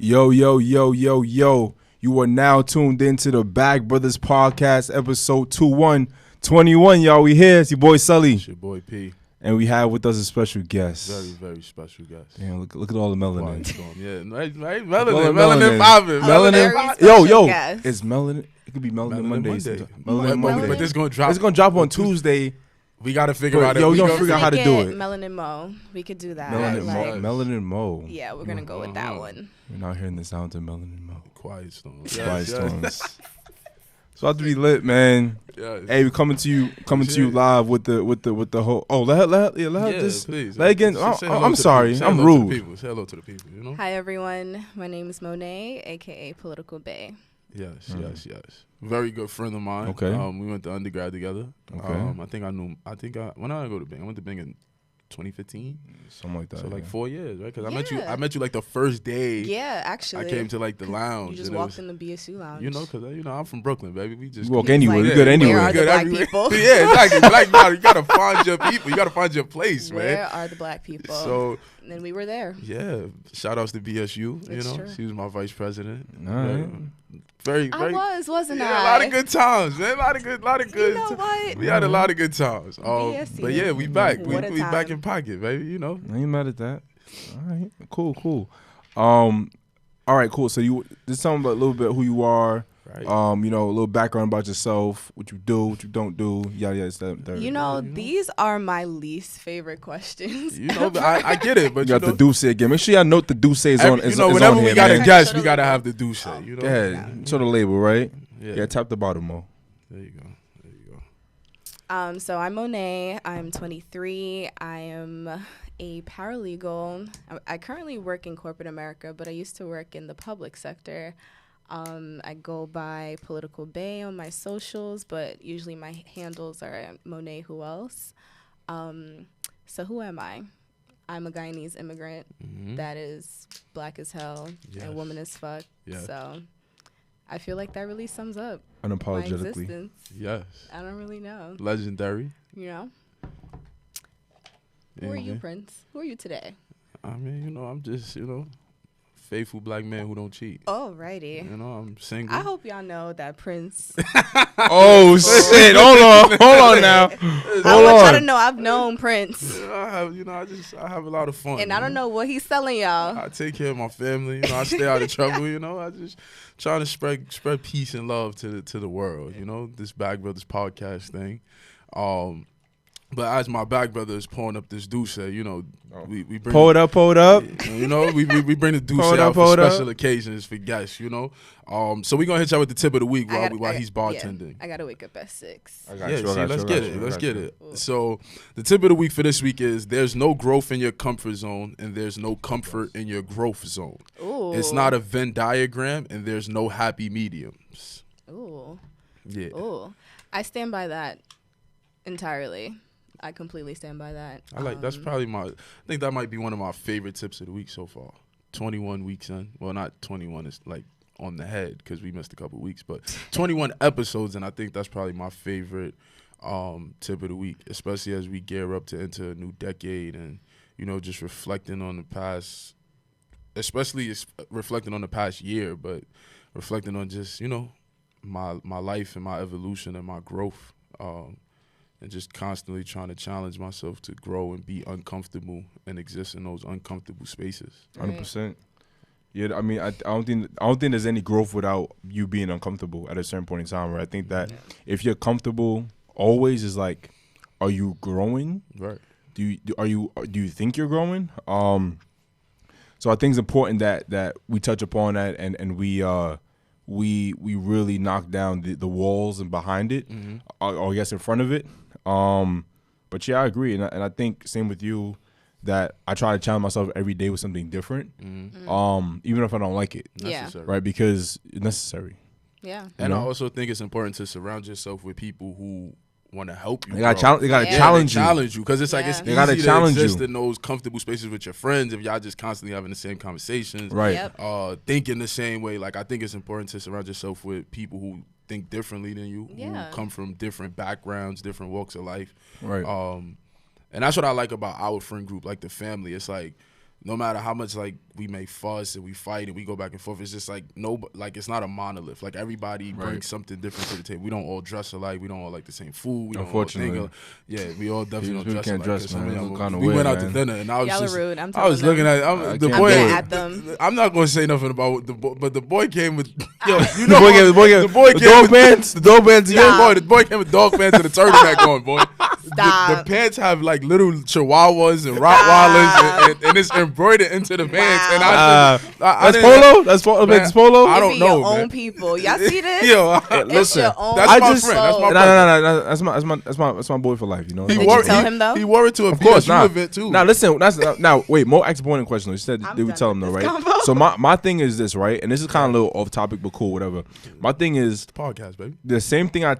Yo, yo, yo, yo, yo. You are now tuned into the Bag Brothers Podcast, episode 2121, y'all. We here. It's your boy Sully. It's your boy P. And we have with us a special guest. Very, very special guest. Damn, look at all the melanin. Yeah, right, melanin popping. Melanin. Yo. Guest. It's melanin. It could be Melanin Monday. Melanin Monday. But this going to drop. It's going to drop on Tuesday. We got to figure out. Yo, we gonna figure out how to do it. Melanin Mo. We could do that. Melanin Mo. Yeah, we're gonna go with that one. We're not hearing the sounds of Melanin Mo. Quiet storms. Quiet storms. It's about to be lit, man. Yes. Hey, we coming to you live with the whole. Oh, let just please. Let again. I'm sorry. I'm rude. Say hello to the people. You know. Hi everyone. My name is Mone't, aka Political Bae. Yes. Very good friend of mine. Okay. We went to undergrad together. Okay. When I go to Bing, I went to Bing in 2015. Something like that. So like 4 years, right? Because I met you like the first day. Yeah, actually. I came to like the lounge. You just walked in the BSU lounge. You know, because I'm from Brooklyn, baby. We just walk anywhere. We good anywhere. Where are the black people? Yeah, exactly. Black, you gotta find your people. You gotta find your place, man. Where are the black people? So. And then we were there. Yeah. Shout outs to BSU. It's you know, true. She was my vice president. All right. Very. Wasn't I? A lot of good times, man. A lot of good. You know what? We had a lot of good times. BSU. But yeah, we back. We time. back in pocket, baby. You know. I ain't mad at that. All right. Cool. All right, cool. So just tell me about a little bit who you are. Right. A little background about yourself, what you do, what you don't do, yada. These are my least favorite questions. But I get it. But you got the Douce again. Make sure y'all note the Douce is on. Whenever on we here, got man. a guest, we gotta have the Douce. You know. Yeah. Show the label, right? Yeah. Tap the bottom, Mo. There you go. So I'm Mone't. I'm 23. I am a paralegal. I currently work in corporate America, but I used to work in the public sector. I go by Political Bae on my socials, but usually my handles are Mone't who else. So who am I? I'm a Guyanese immigrant that is black as hell and woman as fuck. Yes. So I feel like that really sums up Unapologetically. my existence. Yes. I don't really know. Legendary. You know? Who are you, Prince? Who are you today? I mean, I'm just, faithful black man who don't cheat. Alrighty. I'm single. I hope y'all know that Prince. Oh shit! Hold on now. I want y'all to know I've known Prince. I have a lot of fun. And I don't know what he's selling y'all. I take care of my family. I stay out of trouble. I just trying to spread peace and love to the world. This Bag Brothers podcast thing. But as my Bag Brother is pouring up this Douce, we bring Pour it up. we bring the Douce out for special occasions for guests, So we're gonna hit y'all with the tip of the week while he's bartending. I gotta wake up at 6. Let's get it. So the tip of the week for this week is: there's no growth in your comfort zone, and there's no comfort in your growth zone. Ooh. It's not a Venn diagram, and there's no happy mediums. Ooh. Yeah. Ooh. I stand by that entirely. I completely stand by that. That's probably I think that might be one of my favorite tips of the week so far. 21 weeks in. Well, not 21. It's like on the head because we missed a couple of weeks, but 21 episodes, and I think that's probably my favorite tip of the week, especially as we gear up to enter a new decade and, just reflecting on the past, especially reflecting on the past year, but reflecting on just, my life and my evolution and my growth. And just constantly trying to challenge myself to grow and be uncomfortable and exist in those uncomfortable spaces. 100%. Yeah, I mean, I don't think there's any growth without you being uncomfortable at a certain point in time. Right? I think that if you're comfortable, always is like, are you growing? Right. Do you think you're growing? So I think it's important that we touch upon that and we really knock down the walls and behind it, or I guess in front of it. But yeah, I agree, and I think same with you, that I try to challenge myself every day with something different, even if I don't like it. Necessary. Right? Because it's necessary. Yeah. And I also think it's important to surround yourself with people who want to help you. They got to challenge you because it's like it's they gotta easy challenge to exist you in those comfortable spaces with your friends if y'all just constantly having the same conversations, right? Yep. Thinking the same way. Like I think it's important to surround yourself with people who think differently than you, who come from different backgrounds, different walks of life, right? And that's what I like about our friend group, like the family. It's like no matter how much like we may fuss and we fight and we go back and forth, it's just like it's not a monolith. Like everybody brings something different to the table. We don't all dress alike. We don't all like the same food. We don't Unfortunately. all think we all definitely don't dress can't alike. dress, man. We went out to dinner and I was Y'all just are rude. I was looking at the boy. At them. I'm not going to say nothing about the boy, but the boy came with The dog bands. The boy came with dog pants and a turtleneck on, boy. The pants have like little chihuahuas and Rottweilers and it's embroidered into the pants. And that's polo. That's polo. I don't know, your own people. Y'all see this? Yo, listen. That's my friend. That's my brother. That's my boy for life. You know. Did you tell him though? He wore it to a of course BSU event too. Now listen. Wait. More exponent question. You said did we tell him though, right? Combo. So my thing is this, right? And this is kind of a little off topic, but cool, whatever. My thing is podcast, baby. the same thing I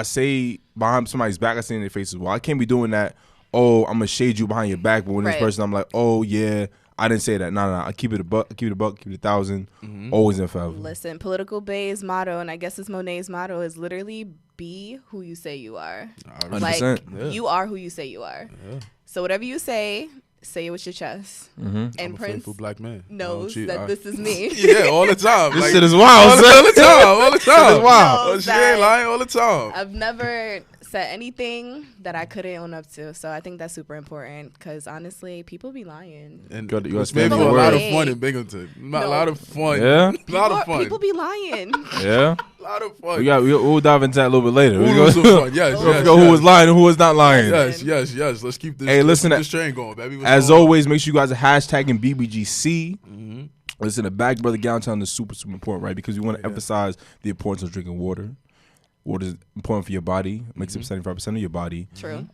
say behind somebody's back, I say in their faces. Well, I can't be doing that. Oh, I'm gonna shade you behind your back, but when this person, I'm like, oh yeah, I didn't say that. No. I keep it a buck, keep it 1,000, always and forever. Listen, Political Bay's motto, and I guess it's Monet's motto, is literally be who you say you are. 100%. You are who you say you are. Yeah. So whatever you say it with your chest. And I'm a Prince faithful black man. knows that this is me. Yeah, all the time. This shit is wild. All the time. All the time. It's wild. She ain't lying all the time. I've never said anything that I couldn't own up to. So I think that's super important because honestly, people be lying. And you gotta it's maybe a lot of fun in Binghamton. A lot of fun. Yeah. A lot of fun. People be lying. Yeah. A lot of fun. We'll dive into that a little bit later. We'll do some fun. Yes. Who was lying and who was not lying. Yes. Let's keep this. This train going, baby. As always, make sure you guys are hashtagging BBGC. Listen, the Back Brother Gallon Town is super, super important, right? Because we want to emphasize the importance of drinking water. Water is important for your body. It makes up 75% of your body. True.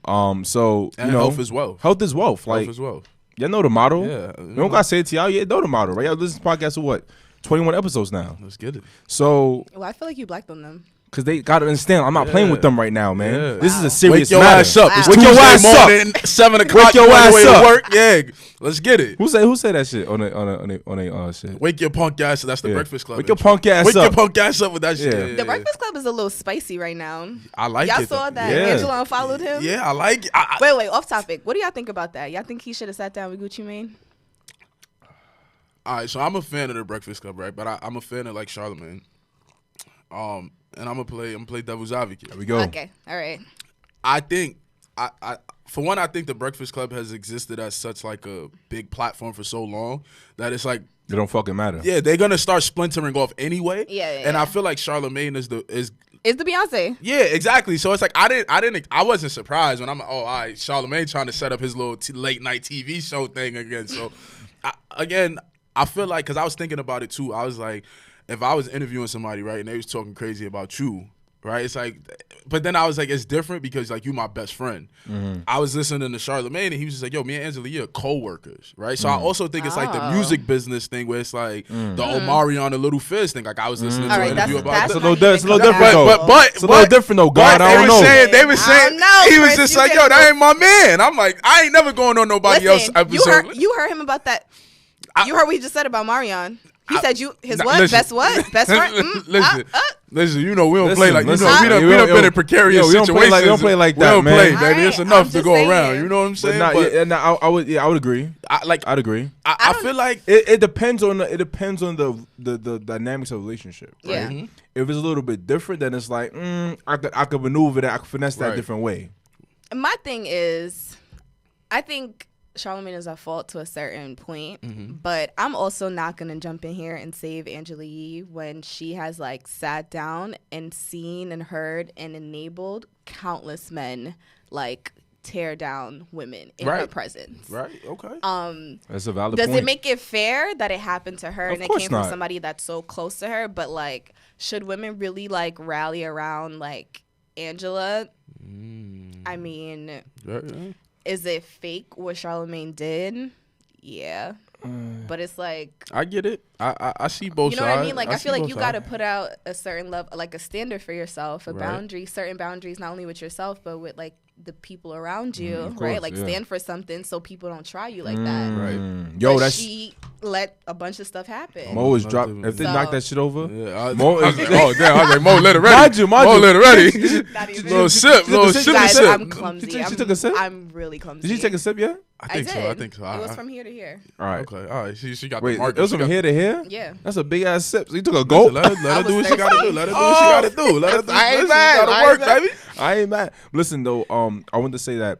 So health is wealth. Health is wealth. Health is wealth. Y'all know the motto. Yeah. You don't gotta say it to y'all. Yeah, know the motto, right? Y'all listen to podcasts for what? 21 episodes now. Let's get it. So. Well, I feel like you blacked on them. Because they got to understand, I'm not playing with them right now, man. Yeah. This is a serious matter. Wake your ass up. It's Wake your ass morning, up. 7 o'clock. Wake your ass up. Work. Yeah, let's get it. Who said that shit on a shit? Wake your punk ass. That's the Breakfast Club. Wake your punk ass up. Wake your punk ass up with that shit. The Breakfast Club is a little spicy right now. I like y'all it. Y'all saw that Yeah. Angela unfollowed him? Yeah, I like it. Wait, off topic. What do y'all think about that? Y'all think he should have sat down with Gucci Mane? All right, so I'm a fan of the Breakfast Club, right? But I'm a fan of like Charlamagne. And I'm gonna play devil's advocate. There we go. Okay, all right. I think for one, I think the Breakfast Club has existed as such like a big platform for so long that it's like It don't fucking matter. yeah, they're gonna start splintering off anyway. Yeah. And I feel like Charlamagne is the Beyonce. yeah, exactly. So it's like I wasn't surprised when I'm like, oh, all right, Charlamagne trying to set up his little late night TV show thing again. So I feel like because I was thinking about it too. I was like, if I was interviewing somebody, right, and they was talking crazy about you, right, it's like, but then I was like, it's different because like you my best friend. I was listening to Charlamagne and he was just like, yo, me and Angela, you're co-workers, right? So I also think it's like the music business thing where it's like the Omarion and Little Fizz thing. Like I was listening to an interview about It's that. a little different though. But it's a little different though, God. I don't know. They were saying he was just like, yo, that ain't my man. I'm like, I ain't never going on nobody else episode. You heard him about that. You heard what he just said about Marion. He said his best friend. Listen, you know we don't play like we done been in precarious situations. We don't play like that, we don't man. play, baby. Right, It's enough I'm to go saying. around. You know what I'm saying? I would agree. I'd agree. I feel like it depends on the dynamics of the relationship. Right? Yeah. If it's a little bit different, then it's like I could maneuver that. I could finesse that a different way. My thing is, I think Charlamagne is at fault to a certain point, but I'm also not gonna jump in here and save Angela Yee when she has like sat down and seen and heard and enabled countless men like tear down women in her presence. right, okay. That's a valid Does point. it make it fair that it happened to her Of and it course came not. from somebody that's so close to her? But like, should women really like rally around like Angela? I mean, is it fake what Charlamagne did? Yeah. But it's like, I get it. I see both sides. You know what I mean? Like, I feel see like both you got to sides. put out a certain level, like a standard for yourself, a Right. boundary, certain boundaries, not only with yourself, but with like the people around you, of right? course, Like yeah. stand for something so people don't try you like that. Right. Yo, But that's she let a bunch of stuff happen. Mo is Not drop. doing If they So- knock that shit over, Yeah, Mo I is- was like, oh damn! I was like, Mo, let it ready. Mind you, Mo, let it ready. Not even. Little sip, little She sip, took a Guys, sip. I'm clumsy. She took a sip? I'm really clumsy. did you take a sip yet? I think did. so. I think so. It was from here to here. All right. Okay, all right. She got Wait, the mark. it was from here to here. Yeah. That's a big ass sip. So you took a gulp. Let her do what she was gotta do. thirsty. Let her do what she gotta do. Let her do. I ain't listen, mad. you gotta I ain't work, mad. baby. I ain't mad. Listen though, I want to say that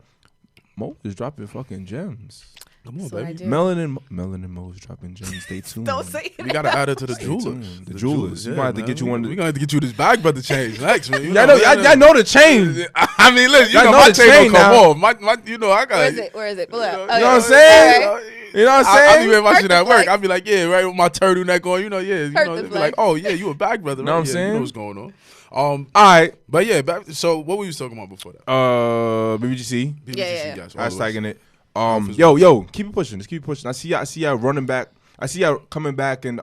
Mo is dropping fucking gems. Come on, That's what I baby. do. Melanin Mo is dropping gems. Stay tuned. Don't say We it. gotta add her to the Stay jewelers. tuned. The jewelers. We yeah, might have to man. get you one. We gonna have to get you this bag, but the change next, man. You Y'all know the chain. I mean, listen, you Y'all know know my the chain chain don't come now. off. My, you know, I got. Where is it? Where is it? Pull up. You Okay. You know what I'm saying? All right. You know what I'm I be saying? wearing my Hurt shit the at work. flex. I be like, yeah, right with my turtleneck on. You know, yeah, you Hurt know, the they be like, flex. oh yeah, you a bag brother. Know Right? what I'm Yeah, saying? You know what's going on. All right. But yeah, so what were you talking about before that? BBGC. Yeah. Guys, all those. Hashtagging it. Office Yo, keep it pushing. Just keep it pushing. I see y'all running back. I see y'all coming back and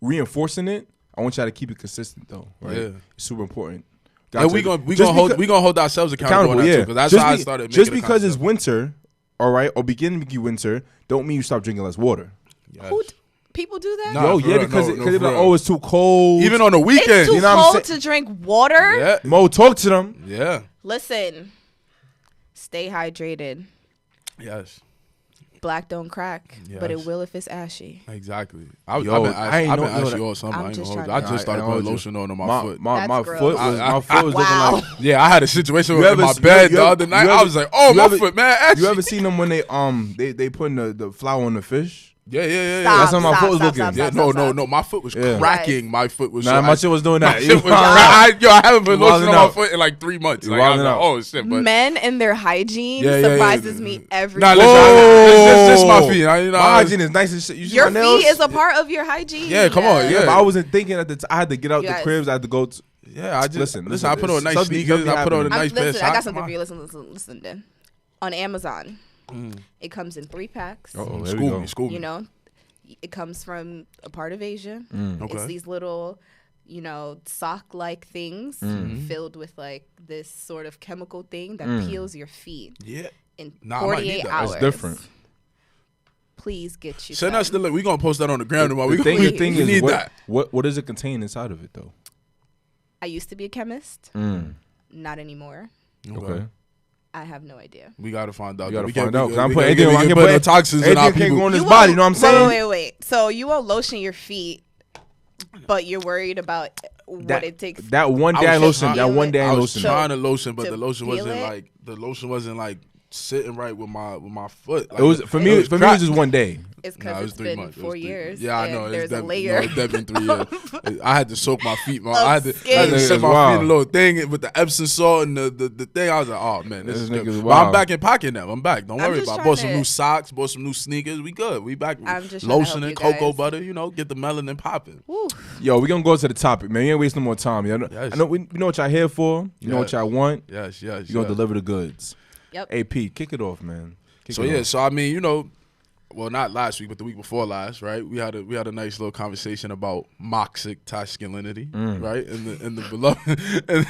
reinforcing it. I want y'all to keep it consistent though. Right? Yeah. It's super important. And we gonna hold ourselves accountable, on that yeah. too, because that's Just how I be- started. Just making a because it's concept. winter, all right, or beginning to be winter, don't mean you stop drinking less water. Yes. People do that? Nah, Yo, for yeah, real. because No, they for be like, real. oh, it's too cold. Even on the weekend. It's too You know what I'm cold saying? to drink water? Yeah, Mo, talk to them. yeah, Listen, stay hydrated. yes, Black don't crack, but it Yes. will if it's ashy. exactly. Yo, I've been I ain't ashy know all summer. I'm I ain't just gonna hold trying you. to- I just started I putting hold you. lotion on my foot. My That's foot gross. was looking Wow. like. Yeah, I had a situation You in ever my s- bed you the ever- other night. you I ever- was like, oh, you my ever- foot, man, ashy. You ever seen them when they putting the flour on the fish? Yeah. Stop, That's how my stop, foot was stop, looking. stop, Yeah, stop, no. stop. My foot was Yeah. cracking. My foot was. Nah, so my shit was doing my that. shit was Wow. I haven't put You lotion on wildin' my out. foot in like 3 months. You Like, I was wildin' like, out. oh shit, but Men and their hygiene Yeah, surprises me every Nah, day. listen, this is my feet. You know, My hygiene is nice as shit. You see Your my nails? feet is a part of your hygiene. Yeah, come on, Yeah, yeah. but I wasn't thinking at the time. I had to get out You the guys- cribs. I had to go. Yeah, I just Listen, I put on nice something- sneakers. something I put on a happened. nice pair of Listen, I got socks. something for you. Listen, then. On Amazon, it comes in 3 packs. Uh-oh, there we go. School me. You know, it comes from a part of Asia. Okay. It's these little, sock-like things filled with like this sort of chemical thing that peels your feet Yeah. in Nah, I might need 48 that. hours. It's different. Please get you Send some. us the link. We gonna post that on the ground tomorrow. The thing We is, need that. what does it contain inside of it though? I used to be a chemist. Not anymore. Okay. I have no idea. We gotta find out. You gotta We find can't- out. we 'Cause I'm can't- putting we anything. I can't can put put no toxins in our anything can't people. go in his You body. won't- You know what I'm saying? Wait. So you won't lotion your feet, but you're worried about what it takes. That one I day I was lotion. trying- That one day I I was lotion. trying to lotion, but To the lotion peel wasn't it? like sitting right with my foot. Like, It was for me. it was For me, it was cracked. just one day. It's Nah, because it was it's 3 been months. It 4 was 3 years. Yeah, I and know. It's there's a definitely, layer. no, it's definitely 3 years. I had to soak my feet. Man. Of I had to skin. soak my Wow. feet in a little thing with the Epsom salt and the thing. I was like, oh man, this is This good. nigga's But I'm wild. back in pocket now. I'm back. Don't I'm worry just about. it. trying Bought some to- new socks. Bought some new sneakers. We good. We back. I'm just trying to Lotion help and you cocoa guys. butter. Get the melanin popping. Woo. Yo, we gonna go to the topic, man. We ain't wasting no more time. I know, Yes. I know we know what y'all here for. You know what Yeah. y'all want. Yes. You gonna deliver the goods. Yep. AP, kick it off, man. Kick So it yeah, off. so I mean, well, not last week, but the week before last, right? We had a nice little conversation about toxic masculinity, right? In the below. and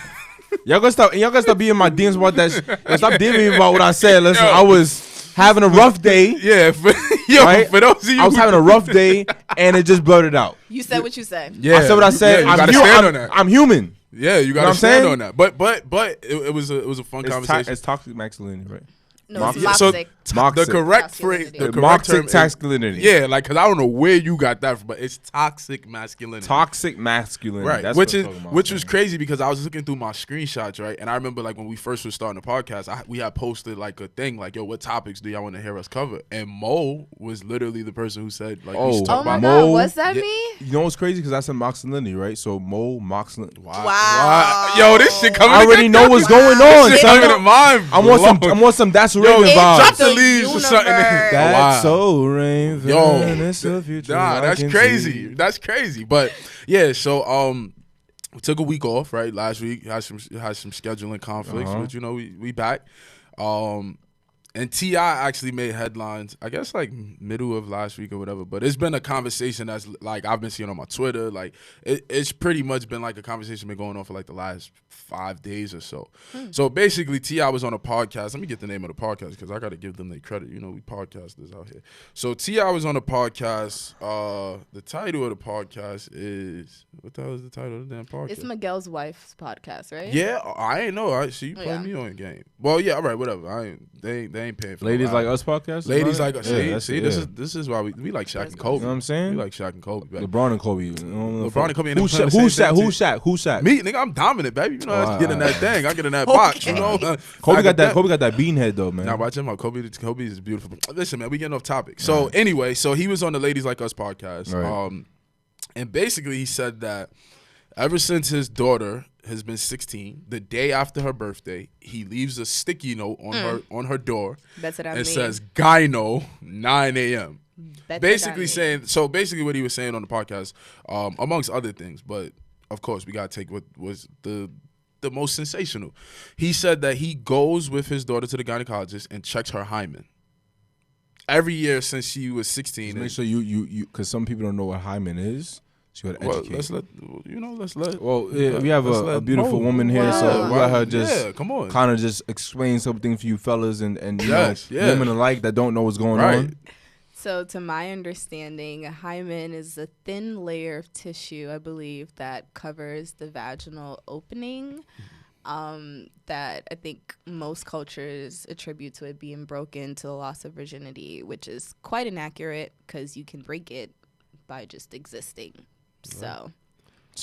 Y'all gonna stop being my DMs about that. Stop DMing me about what I said. Listen, Yo. I was having a rough day. yeah, for Right? those of you, I was having a rough day, and it just blurted out. You said what you said. yeah, I said what I said. Yeah, you gotta I'm, stand on that. I'm human. Yeah, you know gotta what I'm stand saying? on that. But it was a fun conversation. It's toxic masculinity, right? No, it's Yeah, so toxic. the Toxic. correct phrase, Masculinity. the correct term, Toxic masculinity. yeah, like because I don't know where you got that from, but it's toxic masculinity. Toxic masculinity. Right, That's which what is I'm talking about, which man. was crazy because I was looking through my screenshots, right, and I remember like when we first was starting the podcast, we had posted like a thing like, "Yo, what topics do y'all want to hear us cover?" And Mo was literally the person who said like, "We should talk Oh my about Mo- God, what's that Yeah. mean? You know what's crazy? Because I said masculinity, right? So Mo, masculinity. Wow. Yo, this shit coming. I already know what's going on. This shit son. coming to mind. I'm on some That's Yo, Raven drop vibes. the the leaves or something. universe. That's Wow. so Raven. Yo, It's the future nah, I that's can crazy. see. That's crazy. But yeah, so we took a week off, right? Last week had some scheduling conflicts, Uh-huh. but we back. And T.I. actually made headlines, I guess, like, middle of last week or whatever. But it's been a conversation that's, like, I've been seeing on my Twitter. Like, it's pretty much been, like, a conversation been going on for, like, the last 5 days or so. So, basically, T.I. was on a podcast. Let me get the name of the podcast because I got to give them their credit. You know, we podcasters out here. So, T.I. was on a podcast. The title of the podcast is, what the hell is the title of the damn podcast? It's Miguel's wife's podcast, right? Yeah, I ain't know. See, you playing me on a game. Well, yeah, all right, whatever. They ain't paying for Ladies no Like album. Us podcast. Ladies right? Like Us. Yeah, See, this is why we like Shaq and Kobe. You know what I'm saying? We like Shaq and Kobe. Baby. LeBron and Kobe. LeBron and Kobe. Who Shaq? Me, nigga, I'm dominant, baby. You know, I get in that thing. I get in that Okay. box. You know, Kobe got that. Kobe got that bean head though, man. Now watch him out. Kobe is beautiful. Listen, man, we getting off topic. So anyway, so he was on the Ladies Like Us podcast, Right. and basically he said that ever since his daughter has been 16, the day after her birthday, he leaves a sticky note on her door. That's what I mean. It says "Gyno 9 a.m." That's Basically what I mean. saying, basically what he was saying on the podcast, amongst other things, but of course we gotta take what was the most sensational. He said that he goes with his daughter to the gynecologist and checks her hymen every year since she was 16. Just make sure you because some people don't know what hymen is. So you gotta educate. Let's let. Well, yeah, we have a beautiful Mo. woman here, so Wow. we let her just come on. kind of just explain something for you fellas and you Yes, know, yeah. women alike that don't know what's going Right. on. So, to my understanding, a hymen is a thin layer of tissue, I believe, that covers the vaginal opening. That I think most cultures attribute to it being broken to the loss of virginity, which is quite inaccurate because you can break it by just existing. So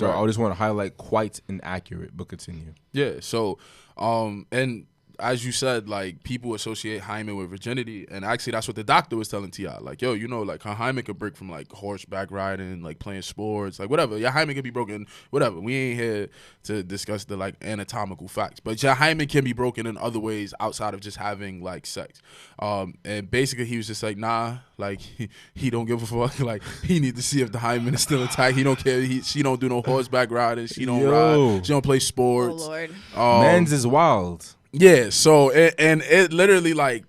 I just want to highlight quite inaccurate, but continue. Yeah. So, and as you said, like, people associate hymen with virginity, and actually that's what the doctor was telling T.I. Like, yo, you know, like, her hymen could break from, like, horseback riding, like, playing sports, like, whatever. Your hymen could be broken, whatever. We ain't here to discuss the, like, anatomical facts, but your hymen can be broken in other ways outside of just having, like, sex. And basically he was just like, nah, like, he don't give a fuck. Like, he need to see if the hymen is still intact. He don't care. She don't do no horseback riding. She don't ride. She don't play sports. Oh, Lord. Men's is wild. Yeah, so it literally, like,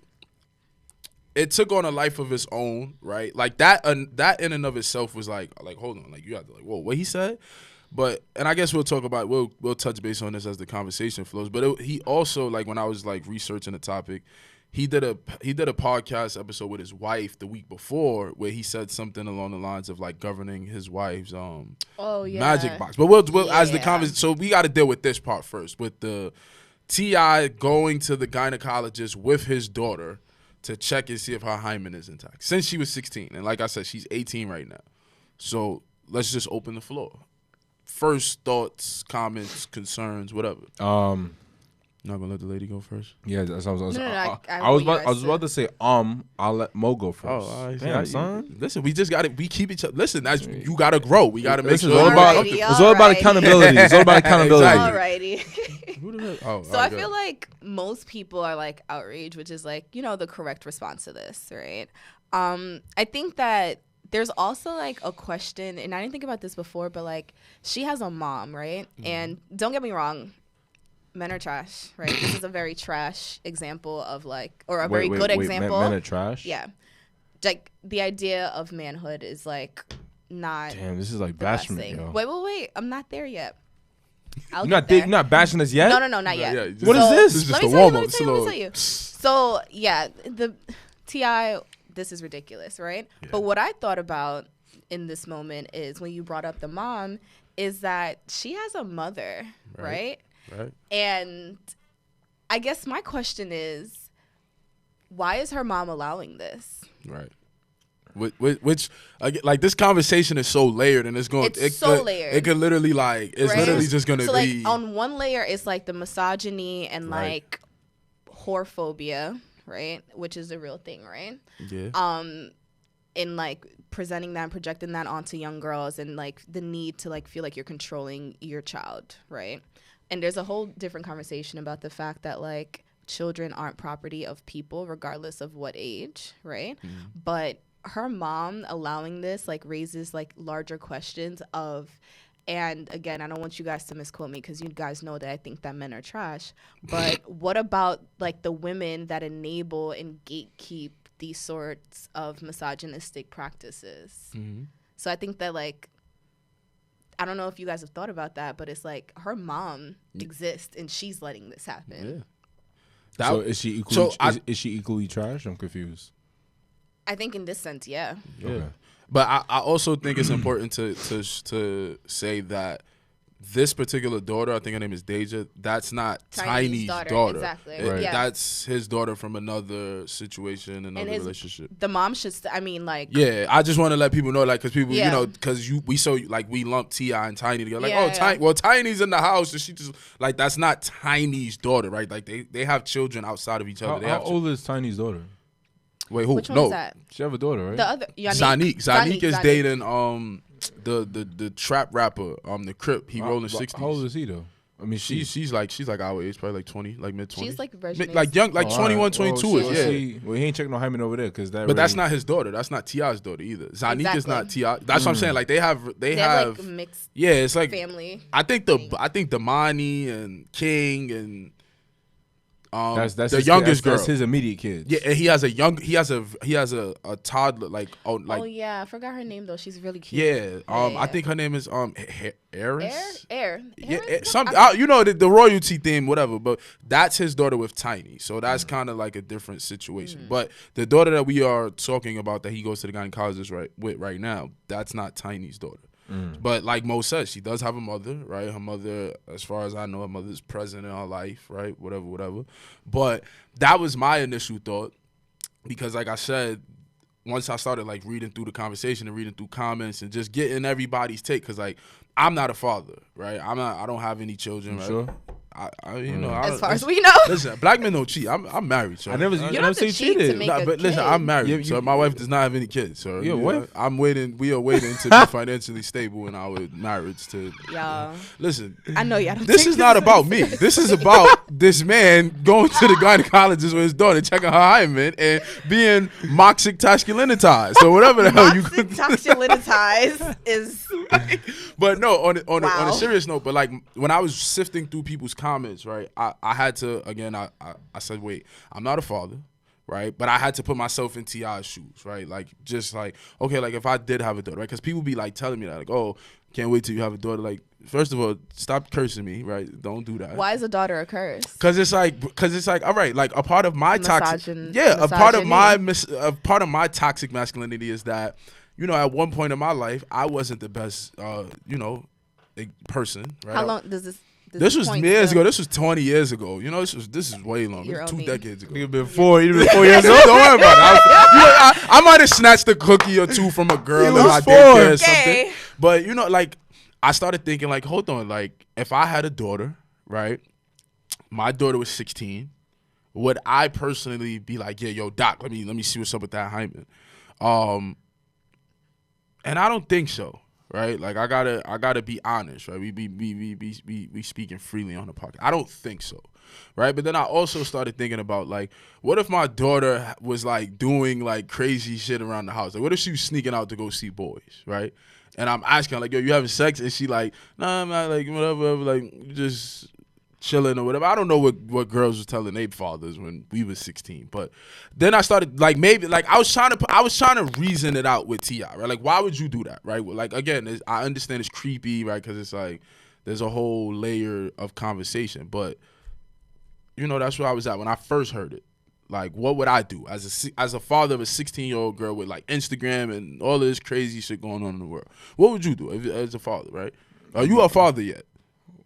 it took on a life of its own, right? Like, that in and of itself was like hold on, like, you have to, like, whoa, what he said? But, and I guess we'll touch base on this as the conversation flows. But he also, like, when I was, like, researching the topic, he did a podcast episode with his wife the week before where he said something along the lines of, like, governing his wife's magic box. But we'll as the conversation, so we got to deal with this part first with the T.I. going to the gynecologist with his daughter to check and see if her hymen is intact since she was 16. And like I said, she's 18 right now. So let's just open the floor. First thoughts, comments, concerns, whatever. Not gonna let the lady go first. Yeah, that's what I was. I was about to say I'll let Mo go first. Oh, damn, son. Listen, we just got to. We keep each other. Listen, you got to grow. We got to make This sure. is all about. It's all about accountability. It's all about accountability. Exactly. Alrighty. So I feel like most people are, like, outraged, which is, like, you know, the correct response to this, right? I think that there's also, like, a question, and I didn't think about this before, but, like, she has a mom, right? Mm-hmm. And don't get me wrong, men are trash, right? This is a very trash example of, like, or a very good example. Men are trash? Yeah. Like, the idea of manhood is, like, not. Damn, this is like bashing me, yo. Wait. I'm not there yet. You're not bashing us yet? No, not yet. What is this? This is just let a me warm tell up. you. So, yeah, the T.I., this is ridiculous, right? Yeah. But what I thought about in this moment is when you brought up the mom is that she has a mother, right? Right. And I guess my question is, why is her mom allowing this? Right. Which like, this conversation is so layered, and it's going. It's so layered. It could literally, like, it's literally just gonna so, be. Like, on one layer is, like, the misogyny and like whorephobia, right? Which is a real thing, right? Yeah. In, like, presenting that and projecting that onto young girls, and, like, the need to, like, feel like you're controlling your child, right? And there's a whole different conversation about the fact that, like, children aren't property of people regardless of what age, right? Mm-hmm. But her mom allowing this, like, raises, like, larger questions of And again, I don't want you guys to misquote me because you guys know that I think that men are trash. But what about like the women that enable and gatekeep these sorts of misogynistic practices? Mm-hmm. So I think that like, I don't know if you guys have thought about that, but it's like her mom exists and she's letting this happen. Yeah. So is she equally? Is she equally trash? I'm confused. I think in this sense, yeah. Okay. But I also think it's important to say that this particular daughter, I think her name is Deja, that's not Tiny's daughter. Exactly. Right. Yeah. That's his daughter from another situation, another relationship. The mom should, I mean, like. Yeah, I just want to let people know, like, because people, Yeah. you know, because we lump T.I. and Tiny together. Like, Yeah, Tiny, well, Tiny's in the house, and she just, like, that's not Tiny's daughter, right? Like, they have children outside of each other. How old is Tiny's daughter? Wait, who? Which one No. is that? She have a daughter, right? The other, Zanique is dating the trap rapper, the Crip. He rolling 60s. How old is he though? I mean, she's like our age, probably like 20, like mid 20s. She's like Virgin. like young, like 21, right. 22 So ish. well, he ain't checking no hymen over there because that. But that's not his daughter. That's not T.I.'s daughter either. Zanique is not T.I. That's what I'm saying. Like they have like mixed. Yeah, it's like family. I think Damani and King and that's the youngest girl. That's his immediate kids. Yeah, and he has a toddler like oh yeah, I forgot her name though. She's really cute. Yeah, Yeah. I think her name is Eris. Air. Yeah, you know the royalty theme, whatever. But that's his daughter with Tiny, so that's kind of like a different situation. But the daughter that we are talking about, that he goes to the gynecologist right now, that's not Tiny's daughter. But like Mo said, she does have a mother, right? Her mother, as far as I know, her mother is present in her life, right? Whatever. But that was my initial thought, because like I said, once I started like reading through the conversation and reading through comments and just getting everybody's take, because like I'm not a father, right? I don't have any children, right? Sure. As far as we know. Listen, black men don't cheat. I'm married, so I never. You I don't never have to say cheat to cheated. make Nah, a but listen, kid. I'm married, Yeah, so my wife does not have any kids. So Your wife? I'm waiting. We are waiting to be financially stable in our marriage. To Y'all. listen, I know y'all don't this think is not about me. This is about this man going to the gynecologist with his daughter, checking her hymen, and being moxic masculinitized. So whatever the hell you could. Masculinitized is. But no, on Wow. a serious note, but like when I was sifting through people's comments, right, I had to, again, I said, wait, I'm not a father, right, but I had to put myself in T.I.'s shoes, right, like, just like, okay, like, if I did have a daughter, right, because people be like telling me that, like, oh, can't wait till you have a daughter. Like, first of all, stop cursing me, right, don't do that. Why is a daughter a curse? Because it's like, all right, like, a part of my toxic, Misogyny. a part of my toxic masculinity is that, you know, at one point in my life, I wasn't the best, person, right? How long does this? This was point years still- ago. This was 20 years ago. You know, this is way longer. You're This was 2 old me. decades ago. You've been 4 years Don't old. worry about it. I might have snatched a cookie or two from a girl He in was my 4. daycare or Okay. something. But, you know, like, I started thinking, like, hold on. Like, if I had a daughter, right, my daughter was 16, would I personally be like, yeah, yo, doc, let me see what's up with that hymen? And I don't think so. Right, like I gotta be honest, right? We speaking freely on the podcast. I don't think so, right? But then I also started thinking about, like, what if my daughter was like doing like crazy shit around the house? Like, what if she was sneaking out to go see boys, right? And I'm asking her, like, yo, you having sex? And she like, nah, I'm not, like, whatever, like, just chilling or whatever. I don't know what girls was telling their fathers when we was 16, but then I started, like, maybe, like, I was trying to reason it out with T.I., right? Like, why would you do that, right? Like, again, I understand it's creepy, right? Because it's like there's a whole layer of conversation, but you know, that's where I was at when I first heard it. Like, what would I do as a father of a 16-year-old girl with like Instagram and all this crazy shit going on in the world? What would you do as a father, right? Are you a father yet?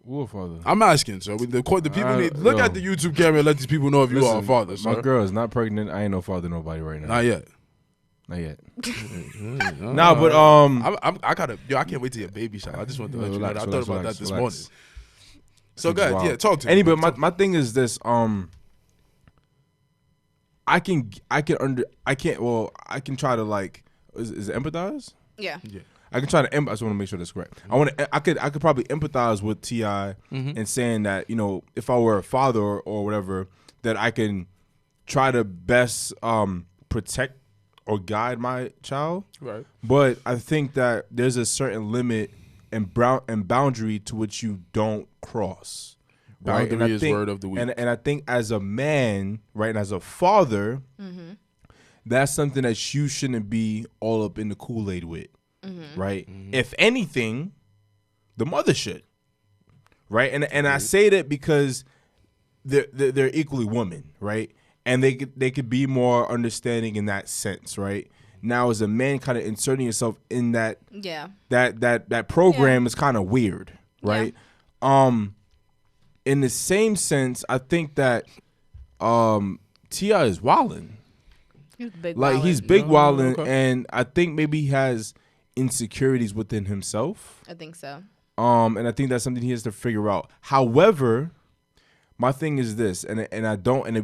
What father? I'm asking, so the people need look at the YouTube camera and let these people know if you are a father. My sir. girl is not pregnant. I ain't no father to nobody right now. Not yet. Not yet. Nah, but I can't wait to your baby shower. I just want to let you know. I thought relax, about that this relax. morning. So go ahead, Wow. yeah, talk to me. Anyway, my thing is this. I can try to, like, is it empathize? Yeah. I can try to. I just want to make sure that's correct. I could probably empathize with T.I. and saying that, you know, if I were a father or whatever, that I can try to best protect or guide my child. Right. But I think that there's a certain limit and boundary to which you don't cross. Right? Boundary is word of the week. And I think as a man, right, and as a father, that's something that you shouldn't be all up in the Kool-Aid with, right? If anything, the mother should, right? And I say that because they're equally women, right? And they could be more understanding in that sense, right? Now, as a man, kind of inserting yourself in that program is kind of weird, right? In the same sense, I think that T.I. is wildin'. He's big like wildin'. he's big wildin', okay. and I think maybe he has insecurities within himself. I think so. And I think that's something he has to figure out. However, my thing is this, and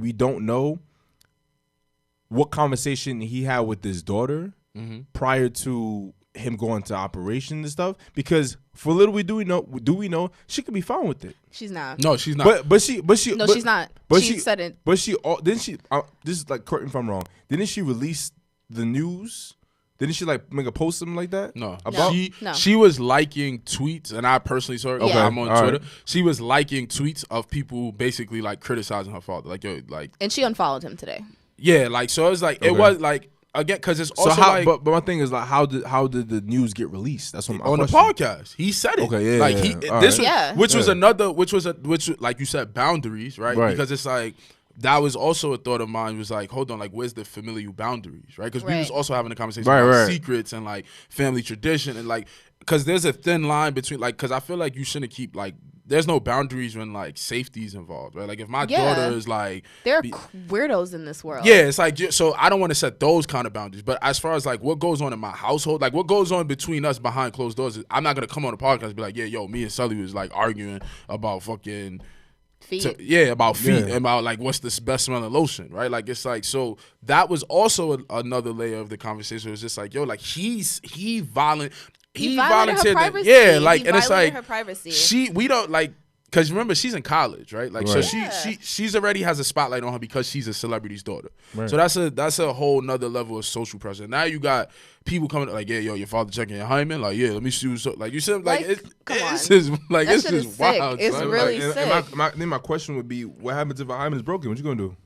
we don't know what conversation he had with his daughter prior to him going to operation and stuff, because for little we do we know she could be fine with it. She's not. No, she's not. But she's not. But she said it. But didn't she? This is like, correct me if I'm wrong. Didn't she release the news? Didn't she like make a post something like that? No. About She was liking tweets, and I personally saw it. Okay. I'm on All Twitter. right. She was liking tweets of people basically like criticizing her father, like yo, like And she unfollowed him today. yeah, like so it was like it Okay. was like again because it's So also how? like But my thing is like how did the news get released? That's what my on the question. podcast he said it. Okay, yeah, like yeah, he all this right. was Yeah. which was Yeah. another which like you said boundaries, right? Right. Because it's like. That was also a thought of mine. Was like, hold on, like, where's the familial boundaries, right? Because we was Right. also having a conversation Right, about right. secrets and like family tradition and like, because there's a thin line between like, because I feel like you shouldn't keep like, there's no boundaries when like safety's involved, right? Like if my Yeah. daughter is like, There are weirdos in this world. yeah, it's like, so I don't want to set those kind of boundaries. But as far as like what goes on in my household, like what goes on between us behind closed doors, I'm not gonna come on the podcast and be like, yeah, yo, me and Sully was like arguing about fucking. Feet. About feet Yeah. and about like what's the best smelling lotion, right? Like it's like so that was also another layer of the conversation. It was just like yo, like he He violated her volunteered, privacy. yeah, like He and it's violated like her privacy. we don't like. Because remember, she's in college, right? Like, so Right. she's already has a spotlight on her because she's a celebrity's daughter. Right. So that's a whole nother level of social pressure. Now you got people coming like, yeah, yo, your father checking your hymen, like, yeah, let me see what's up. Like you said, like, come it's on. just like That it's shit is just sick. wild. It's son. really Like, sick. Then my question would be, what happens if a hymen is broken? What you gonna do?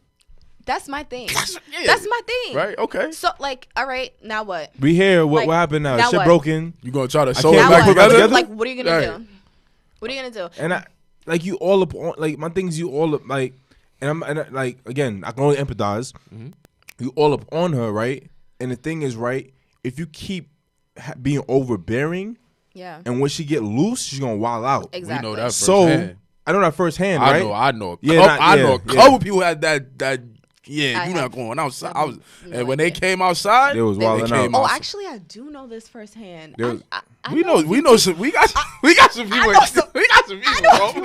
That's my thing. yeah. That's my thing. right? Okay, So like, all right, now what? We here. What Like, happened now? now Shit what? broken. you gonna try to sew can't it Now back what? together? together? Like, what are you gonna Right. do? What are you gonna do? And I like you all up on like my things. You all up like, like again, I can only empathize. You all up on her, right? And the thing is, right? If you keep being overbearing, Yeah. and when she get loose, she's gonna wild out. Exactly. We know that So firsthand. I know that firsthand, right? I know. Yeah, I know a yeah. couple people had that. Yeah, I you're not have going outside. no And when they idea. came outside, They was they wilding came out. Oh, outside. actually, I do know this firsthand. There was- I We know some. We got some people. We got some people, bro. We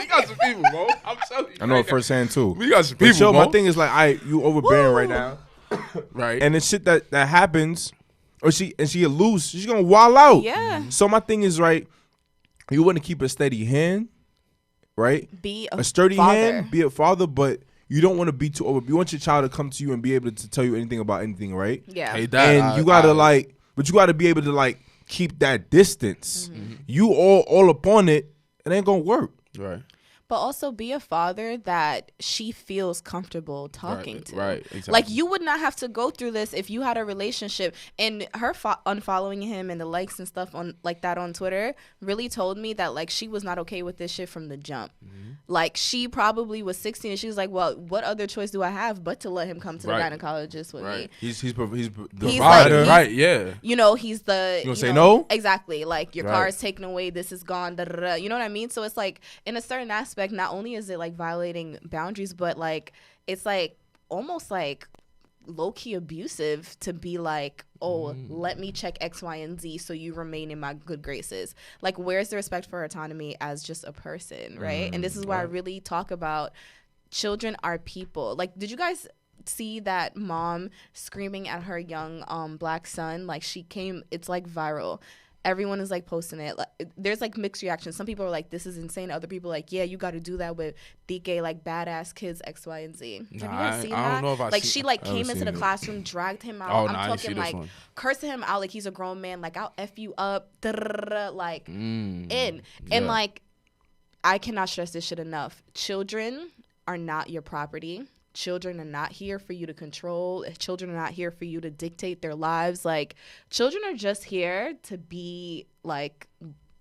got some people, bro. I'm telling you. I know right it firsthand too. now. We got some But people, yo, bro. my thing is like, you overbearing right Woo. now, Right. and the shit that happens, or she get loose, she's gonna wild out. Yeah. So my thing is right, you want to keep a steady hand, right? Be A sturdy father. hand, be a father, but you don't want to be too over. You want your child to come to you and be able to tell you anything about anything, right? Yeah. Hey, Dad, And you gotta but you gotta be able to like keep that distance. You all up on it, it ain't gonna work. Right. But also be a father that she feels comfortable talking to. Right. Exactly. Like you would not have to go through this if you had a relationship. And her unfollowing him and the likes and stuff on like that on Twitter really told me that like she was not okay with this shit from the jump. Like she probably was 16 and she was like, well, what other choice do I have but to let him come to Right. the gynecologist with me? Right. He's the He's provider. like- Right. Yeah. You know, he's the. You gonna say know, no? Exactly. Like your Right. car is taken away. This is gone. Da, da, da. You know what I mean? So it's like in a certain aspect, not only is it like violating boundaries, but like it's like almost like low key abusive to be like, oh, let me check X, Y, and Z so you remain in my good graces. Like, where's the respect for autonomy as just a person, right? And this is why I really talk about children are people. Like, did you guys see that mom screaming at her young black son? Like, it's like viral. everyone is like posting it. Like, there's like mixed reactions. Some people are like, this is insane. Other people are like, yeah, you got to do that with DK, like badass kids X, Y, and Z. Have you guys seen that? I don't know if I like seen, she like came into the classroom, dragged him out. I'm talking like cursing him out like he's a grown man. Like, I'll F you up. Like and like, I cannot stress this shit enough. Children are not your property. Children are not here for you to control. Children are not here for you to dictate their lives. Like, children are just here to be like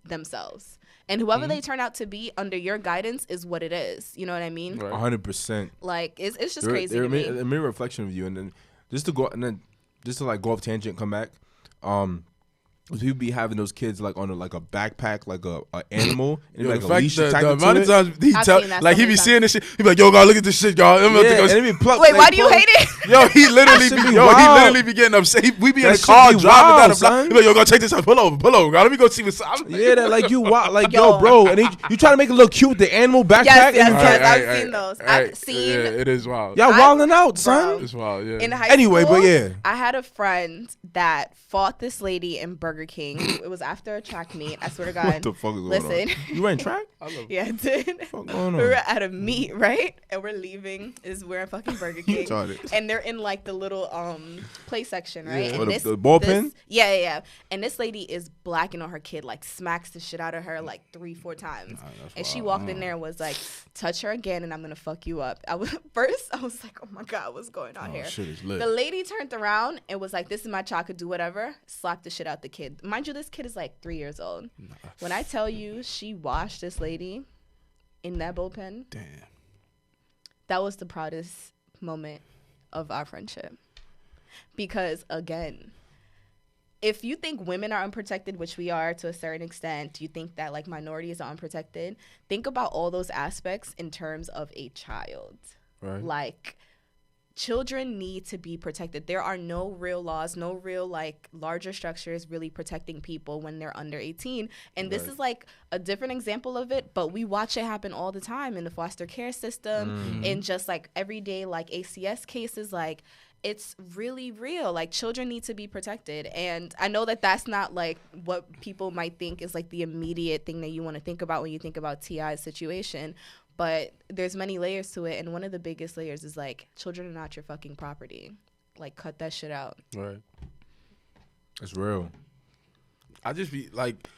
themselves. And whoever they turn out to be under your guidance is what it is. You know what I mean? 100%. Like, it's just crazy. They're a mirror reflection of you. And then just to like go off tangent, come back. People be having those kids like on a backpack, like a animal, and like a leash attached to it. The amount of times he tell, like he be seeing this shit, he be like, "Yo, God, look at this shit, y'all." And wait, why do you hate it? Yo, he literally be getting upset. We be in a car driving down the block. He be like, "Yo, go check this out. Pull over, God. Let me go see what's up." Yeah, that like you wild, like yo, bro, and you try to make it look cute with the animal backpack. Yes, I've seen those. I've seen. Yeah, it is wild. Y'all wilding out, son. It's wild. Yeah. In high school, but yeah, I had a friend that fought this lady in Burger King. It was after a track meet. I swear to God. What the fuck is going on? You ran track? Yeah, I did. What the fuck going on? We were at a meet, right? And we're leaving. We're at fucking Burger King. And they're in like the little play section, right? Yeah. And the ball pen? Yeah. And this lady is blacking on her kid, like smacks the shit out of her like 3-4 times. And she walked in there and was like, touch her again and I'm gonna fuck you up. I was like, oh my God, what's going on here? Shit is lit. The lady turned around and was like, this is my child, could do whatever. Slapped the shit out the kid. Mind you, this kid is like 3 years old. When I tell you she washed this lady in that bullpen, damn, that was the proudest moment of our friendship. Because again, if you think women are unprotected, which we are to a certain extent, you think that like minorities are unprotected, think about all those aspects in terms of a child. Right. Like, children need to be protected. There are no real laws, no real like larger structures really protecting people when they're under 18. And this is like a different example of it, but we watch it happen all the time in the foster care system, in just like everyday like ACS cases. Like, it's really real. Like, children need to be protected. And I know that that's not like what people might think is like the immediate thing that you want to think about when you think about T.I.'s situation. But there's many layers to it, and one of the biggest layers is like, children are not your fucking property. Like, cut that shit out. Right. It's real. I just be like,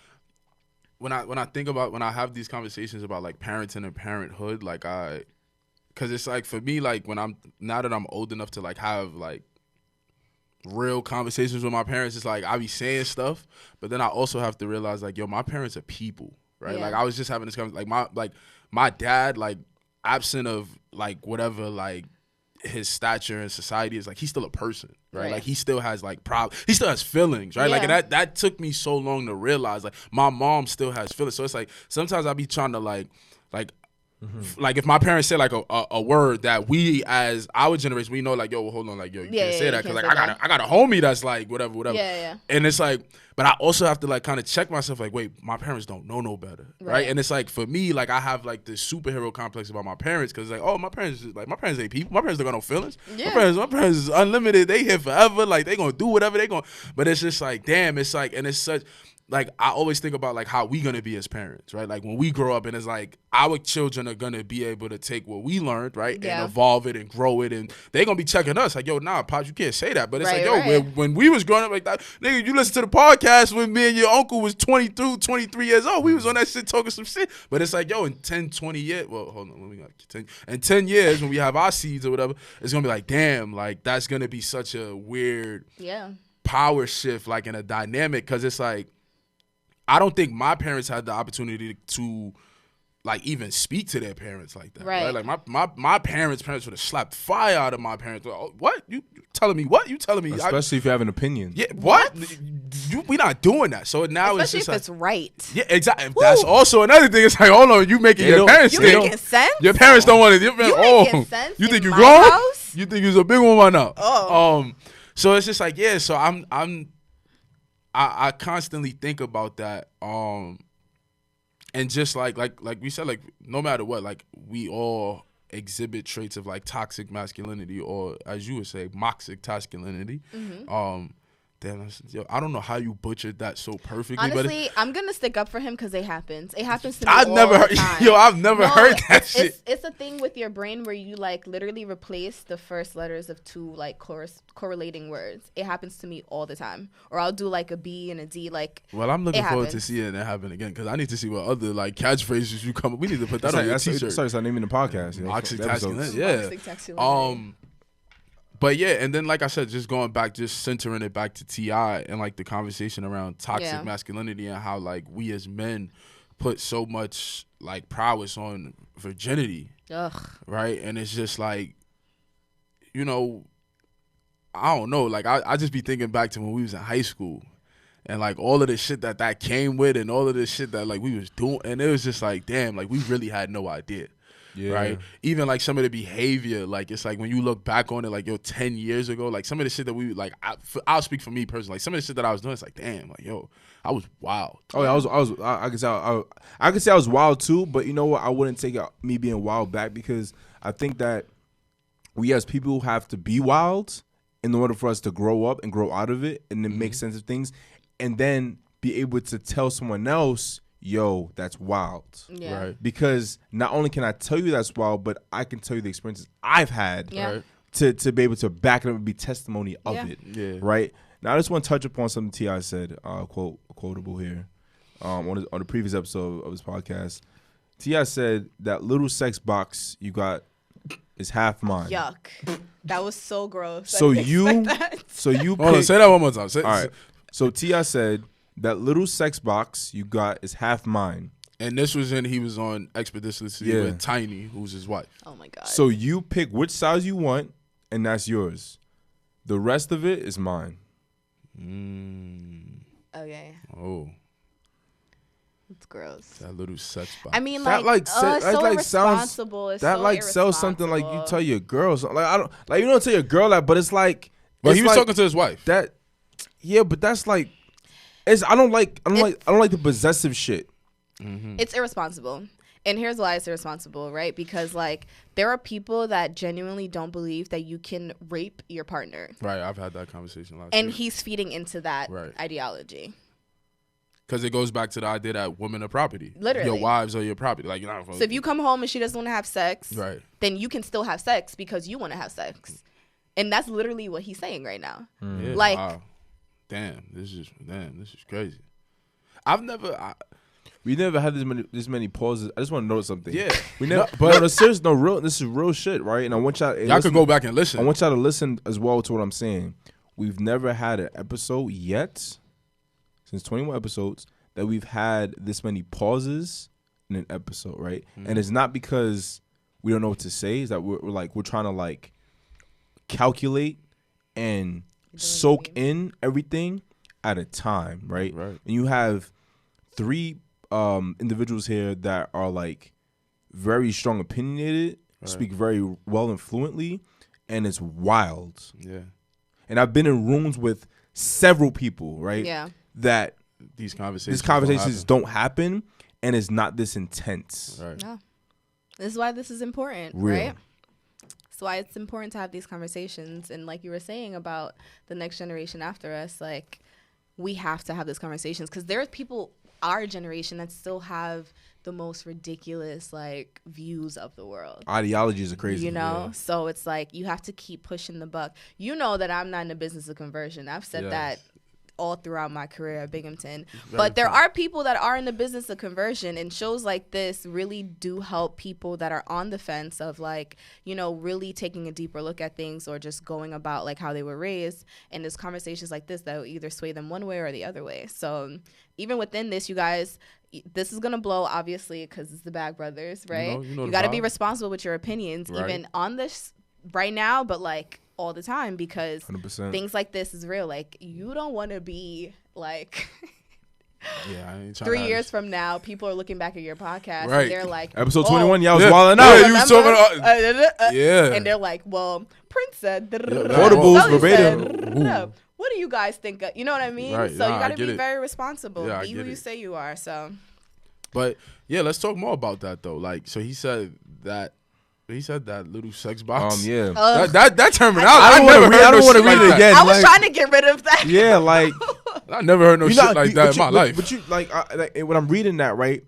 when I think about, when I have these conversations about like parenting and parenthood, like because it's like, for me, like now that I'm old enough to like have like real conversations with my parents, it's like I be saying stuff, but then I also have to realize like, yo, my parents are people, right? Yeah. Like, I was just having this conversation, like my dad, like, absent of like whatever like his stature in society is, like, he's still a person, right? Like, he still has like he still has feelings, right? Yeah. Like, and that took me so long to realize, like, my mom still has feelings. So it's like sometimes I be trying to like like if my parents say like a word that we as our generation, we know like, yo, well, hold on, like, yo, you can't say that because like I got a homie that's like whatever. Yeah. And it's like, but I also have to like kind of check myself, like, wait, my parents don't know no better, right? And it's like, for me, like, I have like this superhero complex about my parents because like, oh, my parents ain't people. My parents don't got no feelings. Yeah. My parents is unlimited. They here forever. Like, they gonna do whatever they gonna. But it's just like, damn, it's like, and it's such. Like, I always think about, like, how we gonna be as parents, right? Like, when we grow up, and it's like, our children are gonna be able to take what we learned, right? Yeah. And evolve it and grow it, and they gonna be checking us, like, yo, nah, Pops, you can't say that. But it's Right, like, yo, when we was growing up like that, nigga, you listen to the podcast when me and your uncle was 22, 23 years old, we was on that shit talking some shit. But it's like, yo, in 10, 20 years, well, hold on, let me continue. In 10 years, when we have our seeds or whatever, it's gonna be like, damn, like, that's gonna be such a weird power shift, like, in a dynamic, because it's like, I don't think my parents had the opportunity to like even speak to their parents like that. Right. Like my parents would have slapped fire out of my parents. Like, oh, what? You telling me what? You telling me? Especially if you have an opinion. Yeah. What? We not doing that. So now especially it's just if like, it's right. Yeah, exactly. That's also another thing. It's like, hold on, you making your parents you making sense? Your parents don't want to. You making sense? You think you my grown? House? You think you're a big one right now? Oh. So it's just like, yeah. So I constantly think about that, and just like we said, like, no matter what, like, we all exhibit traits of like toxic masculinity, or as you would say, moxic masculinity. Damn, I don't know how you butchered that so perfectly. Honestly, I'm gonna stick up for him because it happens. It happens to me I've all never the heard. time. Yo, I've never heard that shit. It's a thing with your brain where you like literally replace the first letters of two like correlating words. It happens to me all the time. Or I'll do like a B and a D. Like, well, I'm looking forward to happens. seeing it happen again because I need to see what other like catchphrases you come up. We need to put that on your t-shirt. Sorry, so naming the podcast. Oxytocin, yeah. Oxytocin. But yeah, and then like I said, just going back, just centering it back to T.I. and like the conversation around toxic masculinity and how like we as men put so much like prowess on virginity. Ugh. Right? And it's just like, you know, I don't know. Like I just be thinking back to when we was in high school and like all of the shit that came with and all of the shit that like we was doing. And it was just like, damn, like we really had no idea. Yeah. Right. Even like some of the behavior, like it's like when you look back on it, like 10 years ago, like some of the shit that we like, I'll speak for me personally. Like some of the shit that I was doing, it's like, damn, like I was wild. Oh yeah, I could say I was wild too, but you know what? I wouldn't take me being wild back because I think that we as people have to be wild in order for us to grow up and grow out of it and then make sense of things, and then be able to tell someone else, yo, that's wild. Yeah. Right. Because not only can I tell you that's wild, but I can tell you the experiences I've had to be able to back it up and be testimony of it. Yeah. Right? Now, I just want to touch upon something T.I. said, quotable here, on the previous episode of his podcast. T.I. said that little sex box you got is half mine. Yuck. That was so gross. So you Hold on, say that one more time. All right. So T.I. said, that little sex box you got is half mine. And this was he was on Expeditiously with Tiny, who's his wife. Oh my God. So you pick which size you want, and that's yours. The rest of it is mine. Okay. Oh. It's gross. That little sex box. I mean, that like, so irresponsible. Sounds, that like sells something like you tell your girls. Like I don't like you don't tell your girl that, but it's like. But he was talking to his wife. That, yeah, but that's like. I don't like the possessive shit. Mm-hmm. It's irresponsible. And here's why it's irresponsible, right? Because like there are people that genuinely don't believe that you can rape your partner. Right, I've had that conversation last And week. he's feeding into that ideology. Because it goes back to the idea that women are property. Literally. Your wives are your property. Like, you're not so if you come home and she doesn't want to have sex, then you can still have sex because you want to have sex. And that's literally what he's saying right now. Yeah, like, wow. This is crazy. We never had this many pauses. I just want to note something. Yeah, we never. But on a serious note, this is real shit, right? And I want y'all could go back and listen. I want y'all to listen as well to what I'm saying. We've never had an episode yet, since 21 episodes, that we've had this many pauses in an episode, right? And it's not because we don't know what to say. It's that we're trying to like calculate and soak in everything at a time, right? And you have 3 individuals here that are like very strong opinionated, speak very well and fluently, and it's wild. Yeah. And I've been in rooms with several people, right? Yeah. That these conversations don't happen, and it's not this intense. Right. No. This is why this is important, right? That's why it's important to have these conversations. And like you were saying about the next generation after us, like we have to have these conversations because there's people our generation that still have the most ridiculous like views of the world. Ideologies are crazy. You know? So it's like you have to keep pushing the buck. You know that I'm not in the business of conversion. I've said that all throughout my career at Binghamton. But there are people that are in the business of conversion, and shows like this really do help people that are on the fence of like, you know, really taking a deeper look at things or just going about like how they were raised. And there's conversations like this that will either sway them one way or the other way. So even within this, you guys, this is going to blow, obviously, because it's the Bag Brothers, right? You got to be responsible with your opinions, even on this right now, but like all the time, because 100%. Things like this is real. Like, you don't want to be like I ain't 3 years from now, people are looking back at your podcast and they're like, episode 21, y'all was wilding out. You was talking and they're like, well, Prince said quotables verbatim. What do you guys think you know what I mean? So you got to be very responsible. Be who you say you are. So but yeah, let's talk more about that though. Like, so he said that He said that little sex box. Yeah. That terminology. I don't want to read it again. I was trying to get rid of that. Yeah, like I never heard no shit like that in my life. But you like when I'm reading that, right?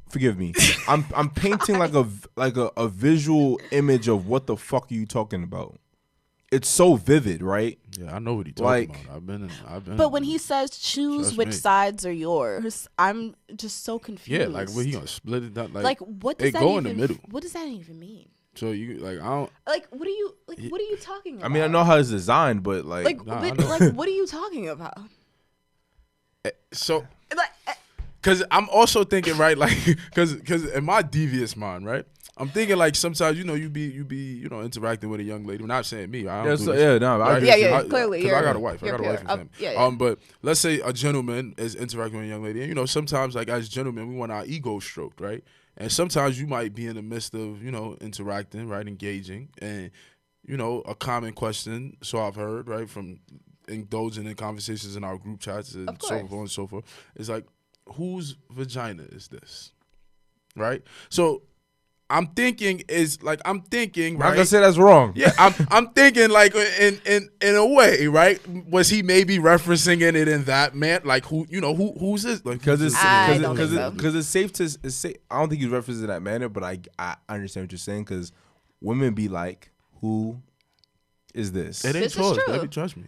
Forgive me. I'm painting like a visual image of what the fuck are you talking about. It's so vivid, right? Yeah, I know what he's talking about. I've been. But when he says choose which sides are yours, I'm just so confused. Yeah, like what he gonna split it down? Like what does that go even, in the middle? What does that even mean? So you like I don't like what are you talking about? I mean, I know how it's designed, but like what are you talking about? So because I'm also thinking, right, like because in my devious mind, right, I'm thinking like sometimes you be interacting with a young lady. I'm not saying me. I don't do this. Clearly, I got a wife. I got a wife and family. Yeah. But let's say a gentleman is interacting with a young lady, and sometimes like as gentlemen we want our ego stroked, right? And sometimes you might be in the midst of interacting, right, engaging, and a common question. So I've heard, right, from indulging in conversations in our group chats and so on and so forth. It's like, whose vagina is this, right? So I'm thinking, right? I'm gonna say that's wrong. Yeah, I'm thinking like in a way, right? Was he maybe referencing it in that man? Like who's this? Like because it's safe to say. I don't think he's referencing that manner, but I understand what you're saying because women be like, who is this? It ain't This is yours. true. Baby, trust me.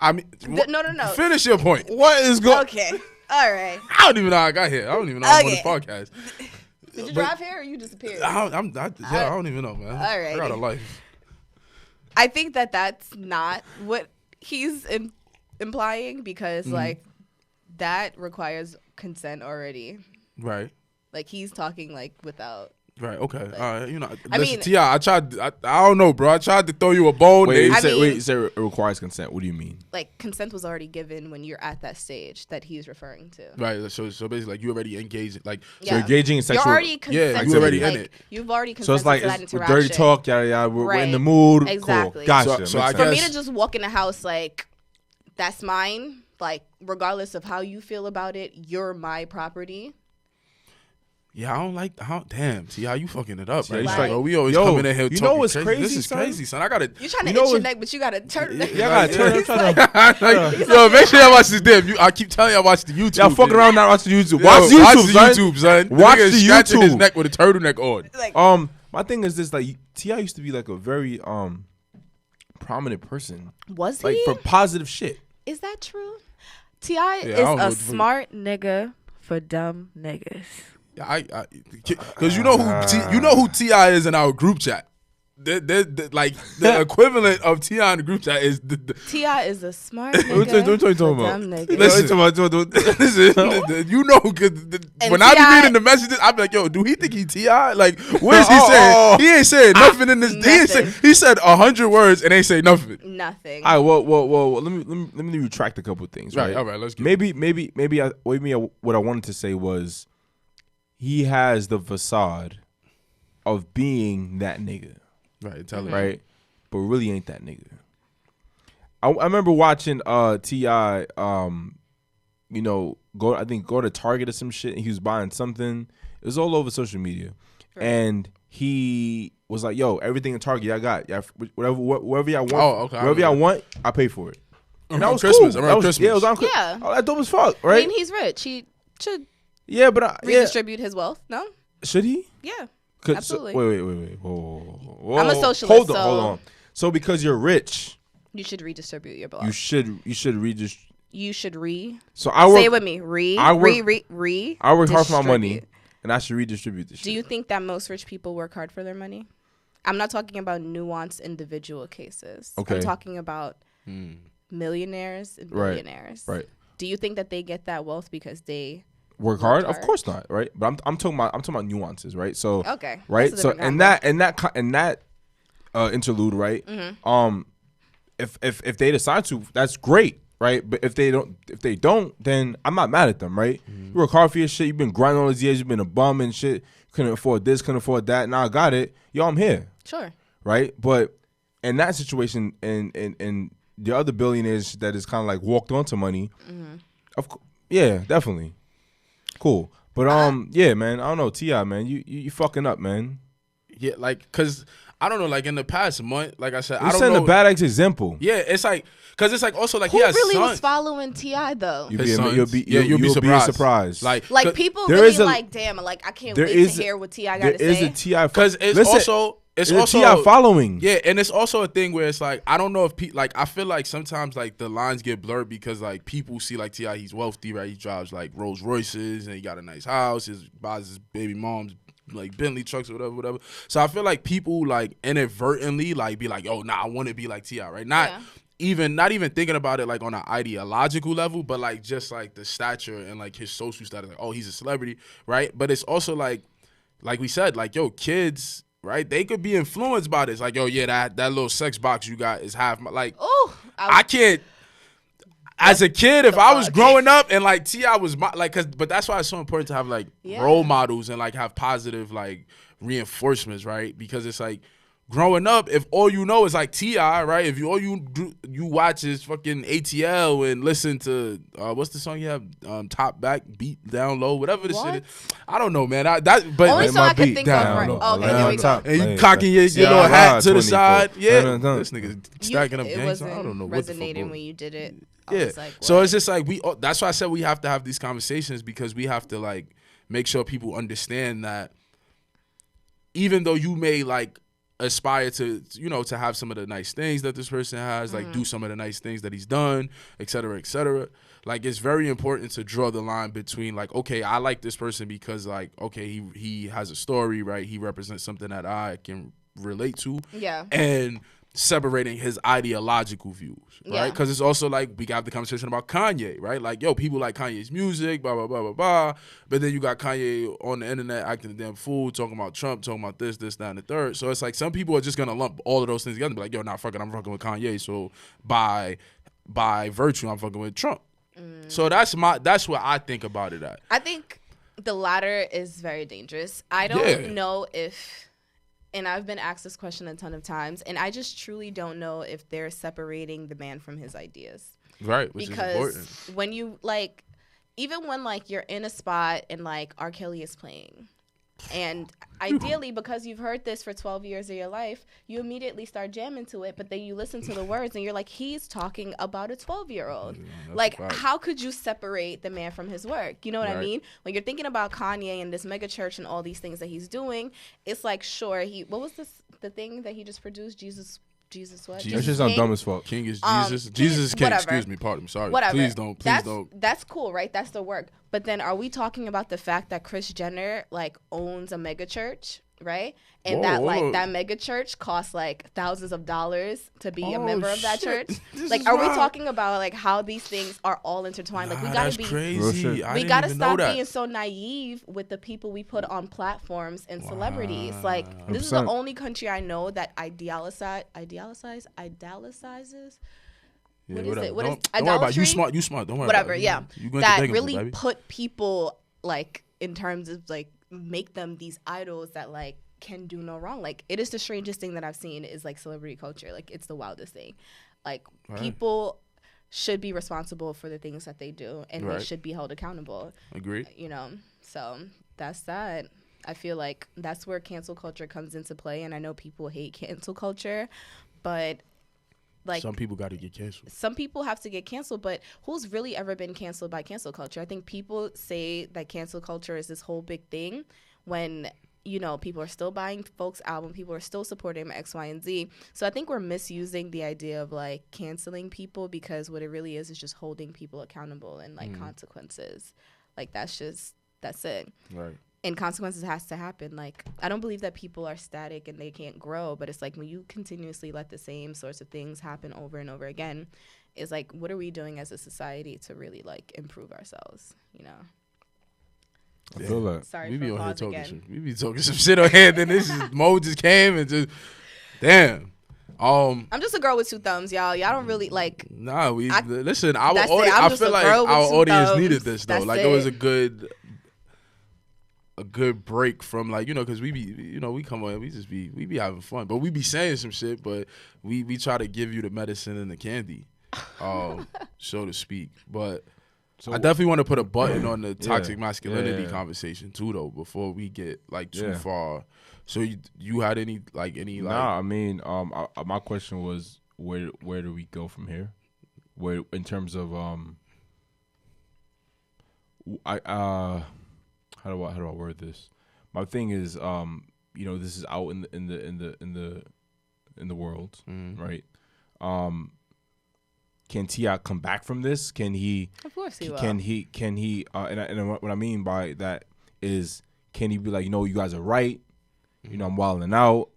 I mean, No. Finish your point. What is going? Okay. All right. I don't even know how I got here. I don't even know I'm on this podcast. Did you drive here or you disappeared? I don't even know, man. All right. I got a life. I think that's not what he's implying because like that requires consent already. Right. Like he's talking like without. Right. Okay. Like, All right. I Listen, mean, T.I., I don't know, bro. I tried to throw you a bone. You say it requires consent. What do you mean? Like consent was already given when you're at that stage that he's referring to. Right. So basically, like you already engaged. Like so engaging in sexual. You're already consented. you already in it. You've already consented So it's like to that it's interaction. dirty talk. Yeah. We're in the Right. mood. Exactly. Cool. Gotcha. So I For guess me to just walk in the house like that's mine. Like regardless of how you feel about it, you're my property. Yeah, I don't like how. Damn, see how you fucking it up, right? Like, Bro, we always coming in here. You know what's crazy? crazy? This is son? crazy, son. I gotta. You're trying to itch your neck, but you gotta turn it. Yeah, I gotta turn. I'm trying to. Yo, make sure y'all watch this damn. I keep telling y'all watch the YouTube. Y'all fucking around now watching YouTube. Yo, Watch YouTube, the YouTube, son. Watch Nigga the scratching his YouTube. neck with a turtleneck on. Like, My thing is this: like T.I. used to be like a very prominent person. was he? Like for positive shit. Is that true? T.I. Yeah, I don't know is what a the fuck- smart nigga for dumb niggas. Because you know who T.I. is in our group chat. Like the equivalent of T.I. in the group chat is the T.I. is a smart What nigga you talking for about? dumb niggas. Listen, you know, cause when I be T.I. reading the messages, I be like, yo, do he think he T.I.? Like, what is he saying? He ain't saying nothing in this. He said 100 words and ain't say nothing. Nothing. All right, well, let me retract a couple things. Right, all right, let's get maybe what I wanted to say was he has the facade of being that nigga. Right, tell him. Right, but really ain't that nigga. I remember watching T.I. Go to Target or some shit, and he was buying something. It was all over social media, and he was like, "Yo, everything in Target I got, whatever y'all want, whatever y'all want, I pay for it." And that was Christmas. cool. Around Christmas. Yeah, it was on Christmas. Yeah. Oh, that dope as fuck, right? I mean, he's rich. He should Yeah, but redistribute his wealth. No? should he? Yeah. Absolutely. Wait. Whoa. I'm a socialist, Hold so- on. So because you're rich, You should redistribute your wealth. you should redistribute. You should So I work. say it with me. I work hard for my money, distribute. and I should redistribute this shit. Do you think that most rich people work hard for their money? I'm not talking about nuanced individual cases. Okay. I'm talking about millionaires and billionaires. Right. Do you think that they get that wealth because they Work hard? Of course not, right? But I'm talking about nuances, right? So Okay. right. That's a So different in that interlude, right? Mm-hmm. If they decide to, that's great, right? But if they don't, then I'm not mad at them, right? You work hard for your shit. You've been grinding all these years. You've been a bum and shit. Couldn't afford this, couldn't afford that. Now I got it. Yo, I'm here, Sure. right? But in that situation, and the other billionaires that is kind of like walked onto money, Mm-hmm. yeah, definitely, cool. But yeah, man, I don't know, T.I., man, you fucking up, man. Yeah, like, cause I don't know, like in the past month, like I said, I You're don't setting know. a bad example. Yeah, it's like, cause it's like also like Who he has really sons. was following Ti though? You'll be be surprised. surprised. Like People there really is a- like, damn, like I can't there wait is to hear what Ti got There to say. is a T.I. because it's Listen, also there's a T.I. following. Yeah, and it's also a thing where it's like I don't know if like I feel like sometimes like the lines get blurred because like people see like Ti, he's wealthy, right? He drives like Rolls Royces and he got a nice house. He buys his baby mom's like Bentley trucks or whatever. So I feel like people like inadvertently like be like, oh, nah, I want to be like T.I., right? Not even thinking about it like on an ideological level, but like just like the stature and like his social status, like, oh, he's a celebrity, right? But it's also like we said, like, yo, kids, right? They could be influenced by this. Like, yo, yeah, that little sex box you got is half my, like, Oh, I can't. As a kid, if I was growing up and like T.I. was my, like, but that's why it's so important to have like role models and like have positive like reinforcements, right? Because it's like growing up, if all you know is like T.I., right? If all you watch is fucking ATL and listen to what's the song you have? Top Back, Beat Down Low, whatever the shit is. I don't know, man. But only song I can think of. Right. Okay, here we go. And you cocking your little hat to the side. Yeah, this nigga stacking up It gangs. wasn't I don't know what the fuck resonating going. when you did it. Yeah. So it's just like that's why I said we have to have these conversations because we have to like make sure people understand that even though you may like aspire to, you know, to have some of the nice things that this person has, like do some of the nice things that he's done, et cetera, like it's very important to draw the line between like, okay, I like this person because like, okay, he has a story, right? He represents something that I can relate to. Yeah. And separating his ideological views, right? Because it's also like we got the conversation about Kanye, right? Like, yo, people like Kanye's music, blah, blah, blah, blah, blah. But then you got Kanye on the internet acting a damn fool, talking about Trump, talking about this, that, and the third. So it's like some people are just going to lump all of those things together and be like, yo, nah, fuck it, I'm fucking with Kanye. So by virtue, I'm fucking with Trump. So that's what I think about it at. I think the latter is very dangerous. I don't know if... And I've been asked this question a ton of times, and I just truly don't know if they're separating the man from his ideas. Right, which is important. When you, like, even when, like, you're in a spot and, like, R. Kelly is playing, and ideally, because you've heard this for 12 years of your life, you immediately start jamming to it, but then you listen to the words, and you're like, he's talking about a 12-year-old. Like, how could you separate the man from his work? You know what I mean? When you're thinking about Kanye and this mega church and all these things that he's doing, it's like, sure, what was the thing that he just produced? Jesus what? That shit sound dumb as fuck. King is Jesus. Jesus is king. Whatever. Excuse me. Pardon me. Sorry. Whatever. Please don't. That's cool, right? That's the work. But then are we talking about the fact that Kris Jenner, like, owns a mega church, right? And that mega church costs, like, thousands of dollars to be a member of that church? Like, are we talking about, like, how these things are all intertwined? Like, we gotta be crazy. We gotta stop being so naive with the people we put on platforms and celebrities. Like, this is the only country I know that idealizes. Yeah, what is it? Don't idolatry? worry about it. You smart. Don't worry Whatever, about it. yeah. That really put people, like, in terms of, like, make them these idols that, like, can do no wrong. Like, it is the strangest thing that I've seen is, like, celebrity culture. Like, it's the wildest thing. Like, people should be responsible for the things that they do, and they should be held accountable. Agreed. You know, so that's that. I feel like that's where cancel culture comes into play, and I know people hate cancel culture, but... Like, some people got to get canceled. Some people have to get canceled, but who's really ever been canceled by cancel culture? I think people say that cancel culture is this whole big thing when, you know, people are still buying folks' album, people are still supporting X, Y, and Z. So I think we're misusing the idea of, like, canceling people because what it really is just holding people accountable and, like, consequences. Like, that's it. Right. And consequences has to happen. Like, I don't believe that people are static and they can't grow, but it's like when you continuously let the same sorts of things happen over and over again, it's like, what are we doing as a society to really, like, improve ourselves, you know? I feel that. Sorry we for be on here pause talking again. we be talking some shit on here, then this is Mo just came and just, damn. I'm just a girl with two thumbs, y'all. Y'all don't really, like... Nah, listen, our that's it. audience, I'm I just feel a like girl with our two audience thumbs. needed this, though. That's Like, it. it was a good break from, like, you know, because we be, you know, we come on, we be having fun, but we be saying some shit, but we try to give you the medicine and the candy, so to speak. But I definitely want to put a button on the toxic Yeah. masculinity Yeah. conversation too, though, before we get like too Yeah. far. So you had any Nah, I mean, my question was where do we go from here? Where in terms of how do I word this? My thing is this is out in the world, right? Can T.I. come back from this? Can he? Of course he will. Can he? And what I mean by that is, can he be like, you guys are right. I'm wilding out.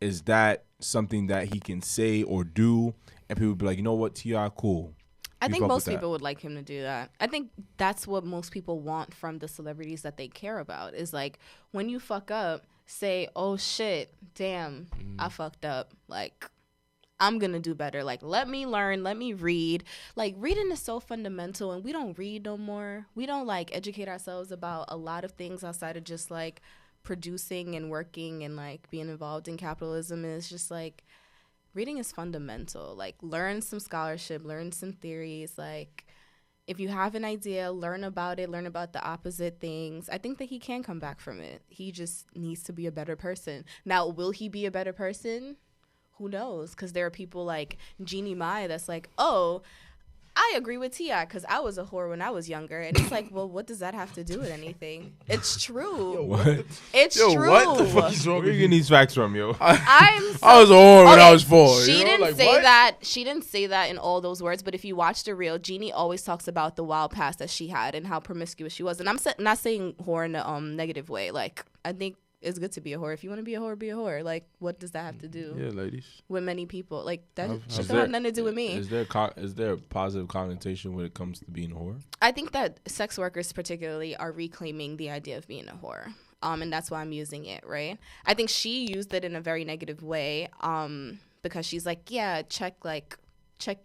Is that something that he can say or do, and people be like, you know what, T.I., cool. I think most people would like him to do that. I think that's what most people want from the celebrities that they care about. Is like, when you fuck up, say, oh shit, damn, I fucked up. Like, I'm going to do better. Like, let me learn. Let me read. Like, reading is so fundamental, and we don't read no more. We don't, like, educate ourselves about a lot of things outside of just, like, producing and working and, like, being involved in capitalism. And it's just, like, reading is fundamental. Like, learn some scholarship, learn some theories. Like, if you have an idea, learn about it, learn about the opposite things. I think that he can come back from it. He just needs to be a better person. Now, will he be a better person? Who knows? Because there are people like Jeannie Mai that's like, oh, I agree with T.I. because I was a whore when I was younger. And it's like, well, what does that have to do with anything? It's true. Yo, what? It's true. What the fuck is wrong Where with you you? getting these facts from, yo? I was a whore when I was 4. She didn't like, say what? that. She didn't say that in all those words. But if you watch the reel, Jeannie always talks about the wild past that she had and how promiscuous she was. And I'm not saying whore in a negative way. Like, I think it's good to be a whore. If you want to be a whore, be a whore. Like, what does that have to do? Yeah, ladies. With many people, like that Is don't have nothing to do with me. Is there a positive connotation when it comes to being a whore? I think that sex workers particularly are reclaiming the idea of being a whore. And that's why I'm using it, right? I think she used it in a very negative way, because she's like, yeah, check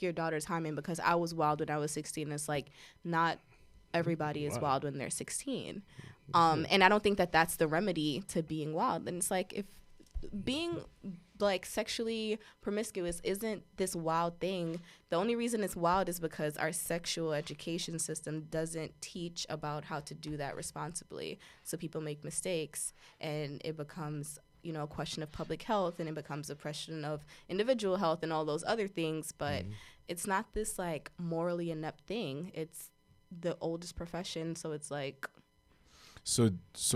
your daughter's hymen because I was wild when I was 16. It's like, not everybody is wild when they're 16. And I don't think that that's the remedy to being wild. And it's like, if being like sexually promiscuous isn't this wild thing, the only reason it's wild is because our sexual education system doesn't teach about how to do that responsibly. So people make mistakes and it becomes, a question of public health, and it becomes a question of individual health and all those other things. But it's not this like morally inept thing. It's the oldest profession. So it's like, So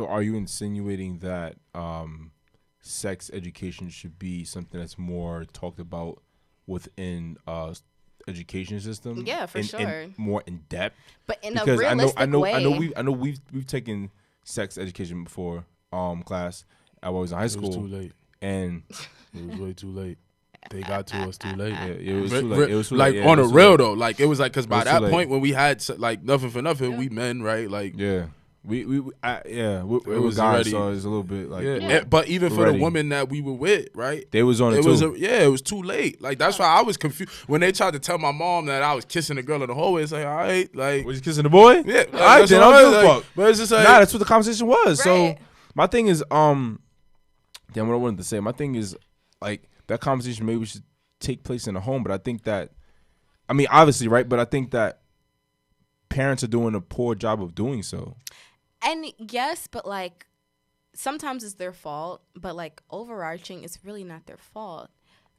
are you insinuating that sex education should be something that's more talked about within education system? Yeah, for sure. And more in depth. But in a realistic way. I know we've taken sex education before class while I was in high school. It was too late. And it was way too late. They got to us too late. Yeah, it was too late. It was too like late. Yeah, on it a was too real late. though. Like it was like because by was too that late. point when we had like nothing for nothing, we men, right? Like Yeah. We it was was guys, already- so it's a little bit like But even for Ready. the women that we were with, right? they was on it, It too. was it was too late. Like that's why I was confused when they tried to tell my mom that I was kissing a girl in the hallway. It's like, all right, like was you kissing the boy? yeah, like, All right, that's then what I don't was, give a like, fuck. But it's just like Nah, that's what the conversation was. So Right. my thing is, damn, what I wanted to say. My thing is, like, that conversation maybe should take place in the home. But I think that, I mean, obviously, right? But I think that parents are doing a poor job of doing so. And yes, but like sometimes it's their fault, but like overarching, it's really not their fault,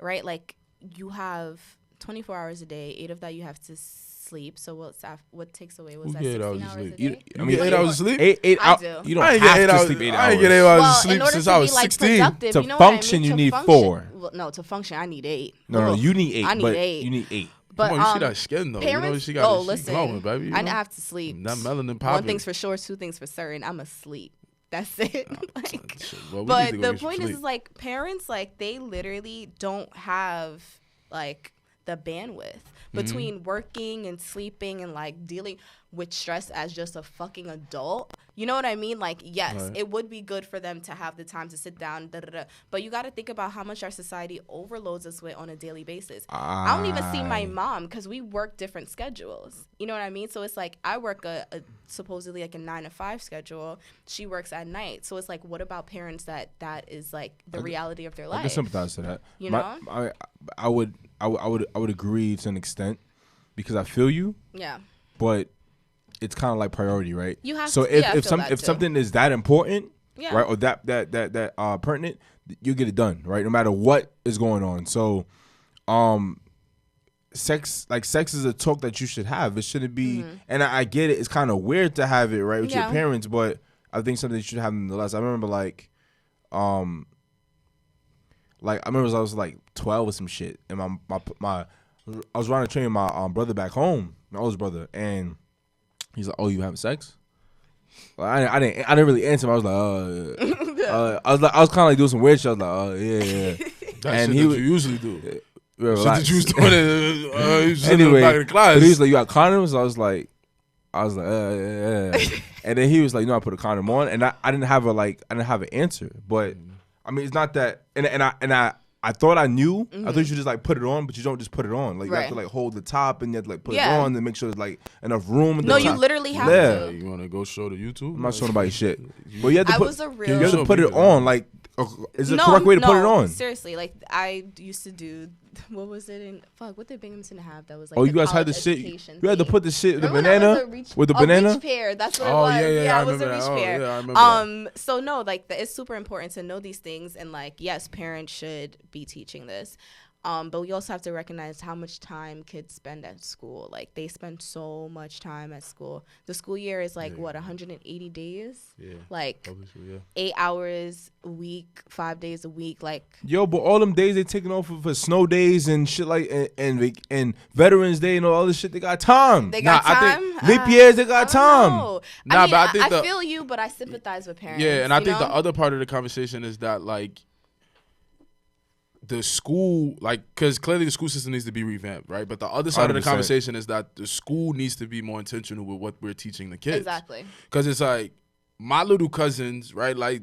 right? Like you have 24 hours a day, 8 of that you have to sleep. So what takes away was Who that get 16 hours of hours sleep? a You, day? I mean, 8 hours of sleep? Eight I out. do. You don't I ain't get have 8 to hours. sleep 8 I hours. ain't get 8 hours of Well, sleep in order since to I be was like 16. productive, To you know what I mean? function, you To need function- 4. Well, no, to function, I need 8. No, you need 8. I need but 8. You need 8. But Come on, you see that skin though. parents, You know she got she listen, glowing, baby. You I know? have to sleep. That melanin One popping. thing's for sure, 2 things for certain. I'm asleep. That's it. Like, Shit, well, we need but to go the get some point sleep. is like parents, like they literally don't have like the bandwidth between working and sleeping and like dealing with stress as just a fucking adult. You know what I mean? Like, yes, Right. it would be good for them to have the time to sit down, but you got to think about how much our society overloads us with on a daily basis. I don't even see my mom because we work different schedules. You know what I mean? So it's like I work a supposedly like a 9 to 5 schedule. She works at night. So it's like, what about parents that is like the reality of their life? I can sympathize to that. You know? I would agree to an extent because I feel you, Yeah. but it's kind of like priority, right? You have so to, if something is that important, yeah. right, or that pertinent, you get it done, right? No matter what is going on. So, sex is a talk that you should have. It shouldn't be, and I get it. It's kind of weird to have it right with your parents, but I think something you should have nonetheless. I remember I remember I was like 12 or some shit, and my I was riding a train with my brother back home, my oldest brother, and he's like, "Oh, you having sex?" I didn't really answer him. I was like, I was kind of like doing some weird shit. I was like, yeah. That and shit he that was, you usually do. Shit that you was doing anyway, back in the class. But he was like, "You got condoms?" I was like, yeah. And then he was like, "No, I put a condom on," and I didn't have an answer. But I mean, it's not that, and I thought I knew. I thought you should just like put it on, but you don't just put it on. Like you have to like hold the top and you have to like put it on and make sure there's like enough room. No, you literally have to. You want to go show the YouTube? I'm not showing nobody shit. But you have to you have to put it on. Like, is the correct way to put it on? Seriously, like I used to do. What was it in? Fuck, what did Binghamton have? That was like. Oh, you guys had the shit. You had to put the shit, the banana with the banana. Reach pair. That's what it was. Yeah, it was a reach pair. Yeah, I remember that. So no, like it's super important to know these things, and like yes, parents should be teaching this. But we also have to recognize how much time kids spend at school. Like they spend so much time at school. The school year is like 180 days. Yeah. Like 8 hours a week, 5 days a week. Like but all them days they taking off for snow days and shit like and Veterans Day and all this shit. They got time. They got time. I think leap years they got time. But I think I feel you, but I sympathize with parents. Yeah, and I think the other part of the conversation is that like. The school, like, because clearly the school system needs to be revamped, right? But the other side 100%. Of the conversation is that the school needs to be more intentional with what we're teaching the kids. Exactly. Because it's like, my little cousins, right, like,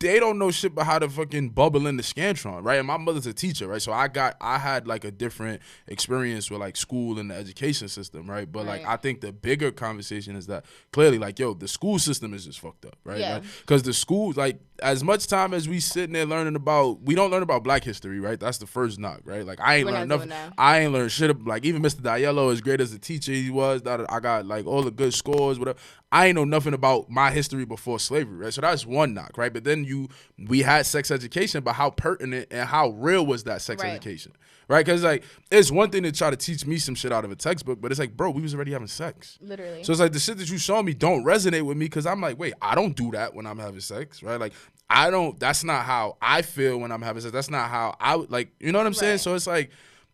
they don't know shit about how to fucking bubble in the Scantron, right? And my mother's a teacher, right? So I had like a different experience with like school and the education system, right? But like I think the bigger conversation is that clearly like, the school system is just fucked up, right? Yeah. Because the school, like as much time as we sitting there learning about, we don't learn about Black history, right? That's the first knock, right? Like I ain't learned nothing. I ain't learned shit. Like even Mr. Diallo, as great as a teacher he was, that I got like all the good scores, whatever. I ain't know nothing about my history before slavery, right? So that's one knock, right? But then we had sex education, but how pertinent and how real was that sex education, right? Because like it's one thing to try to teach me some shit out of a textbook, but it's like, bro, we was already having sex. Literally. So it's like the shit that you show me don't resonate with me because I'm like, wait, I don't do that when I'm having sex, right? Like that's not how I feel when I'm having sex. That's not how I would, like, you know what I'm saying? So it's like,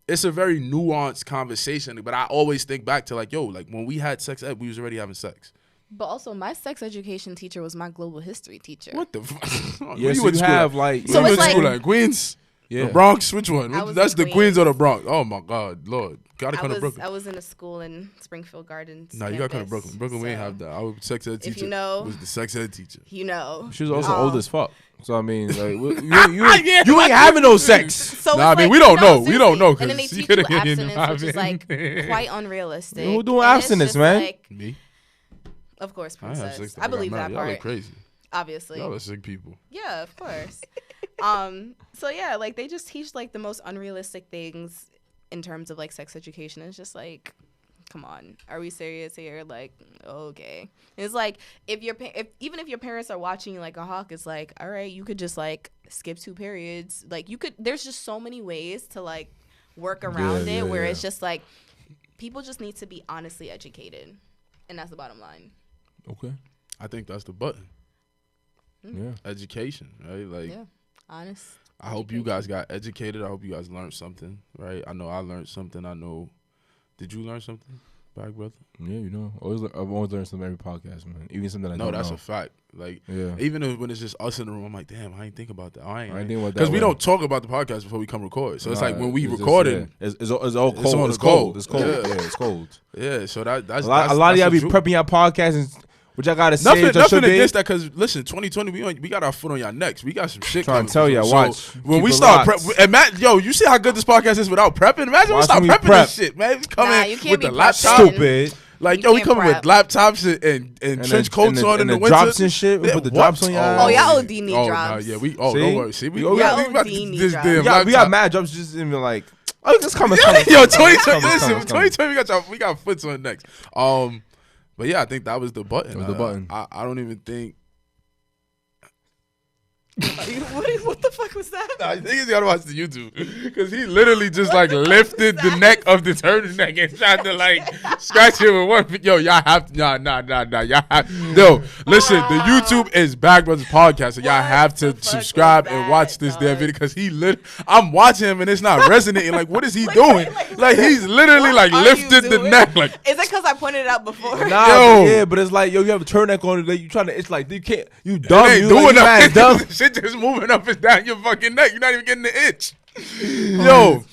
it's a very nuanced conversation, but I always think back to like, like when we had sex ed, we was already having sex. But also, my sex education teacher was my global history teacher. What the fuck? Yes, you have like... So it's school like Queens? Yeah. The Bronx? Which one? That's the Queens or the Bronx? Oh, my God. Lord. Gotta come to Brooklyn. I was in a school in Springfield Gardens. Nah, you gotta come to Brooklyn. Brooklyn, we ain't have that. Our sex ed teacher was the sex ed teacher. You know. She was also old as fuck. So, I mean, like, you ain't having no sex. So I mean, we don't know. We don't know. And then they teach you abstinence, which is like quite unrealistic. Who doing abstinence, man? Like, me. Of course, princess. I believe that part. Y'all are crazy. Obviously. Y'all are sick people. Yeah, of course. So yeah, like they just teach like the most unrealistic things in terms of like sex education. It's just like, come on, are we serious here? Like, okay. It's like even if your parents are watching like a hawk, it's like, all right, you could just like skip 2 periods. Like there's just so many ways to like work around it where it's just like people just need to be honestly educated. And that's the bottom line. Okay. I think that's the button. Yeah. Education, right? Like, honest. I hope you guys got educated. I hope you guys learned something, right? I know I learned something. Did you learn something, Black brother? Yeah, I've always learned something every podcast, man. Even something I don't know. No, that's a fact. Like, even when it's just us in the room, I'm like, damn, I ain't think about that. I ain't think about that. Because we don't talk about the podcast before we come record. So it's like when we recording, it's all cold. It's cold. It's cold. Yeah, it's cold. Yeah, so that's a lot of y'all be prepping y'all podcasts and what y'all gotta say. Nothing against that, because listen, 2020, we got our foot on y'all necks. We got some shit trying to tell y'all. Watch when we start prep. And Matt, you see how good this podcast is without prepping. Imagine we start prepping this shit, man. We come in with the laptop. Stupid. Like, we coming with laptops and trench coats on in the winter. Drops and shit. We put the drops on y'all. Oh, y'all OD need drops. Yeah, don't worry. See, we got mad drops. Just even like, oh, let's come. Yo, 2020, we got foots on next. But yeah, I think that was the button. That was the button. I don't even think. What the fuck was that? I think he's gotta watch the YouTube because he literally just like lifted the neck of the turtleneck and tried to like scratch it with one. Yo, y'all have to, nah. Y'all have, yo, listen, the YouTube is Bag Brothers Podcast, so y'all have to subscribe and watch this damn video because I'm watching him and it's not resonating. Like, what is he doing? Like, he's literally like lifted the neck. Like, is it because I pointed it out before? Nah, Yo. yeah, but it's like, yo, you have a turtleneck on it. Like, you trying to, it's like, you can't, you dumb. ain't You doing like, you mad dumb. nothing. Shit just moving up and down your fucking neck. You're not even getting the itch. Yo.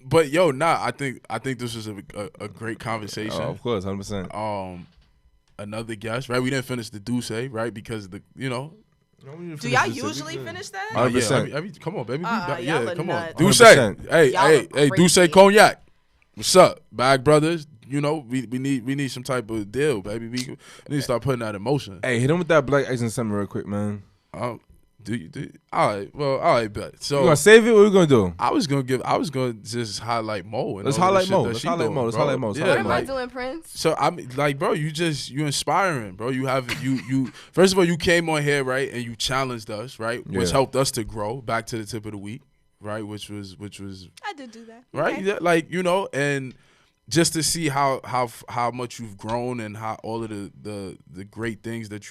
But yo, I think this was a great conversation. Oh, of course, 100%. Another guest, right? We didn't finish the Duce, right? Because Do y'all usually finish that? 100%. Come on, baby. Y'all Come nuts. on. Duce, 100%. hey, Duce crazy. Cognac. What's up, Bag Brothers? You know, we need some type of deal, baby. We need to start putting that in motion. Hey, hit him with that black accent something real quick, man. Do you? All right, bet. So You gonna save it? What we gonna do? I was gonna just highlight Mo. And Let's all the highlight shit Mo. that Let's she highlight doing, Mo. Let's bro. highlight Mo. Let's Yeah, What highlight am Mo. I doing, Prince? So I'm like, bro, you inspiring, bro. You have you first of all, you came on here, right, and you challenged us, right, which Yeah. helped us to grow back to the tip of the week, right, which was I did do that. right, Okay. yeah, like and just to see how much you've grown and how all of the great things that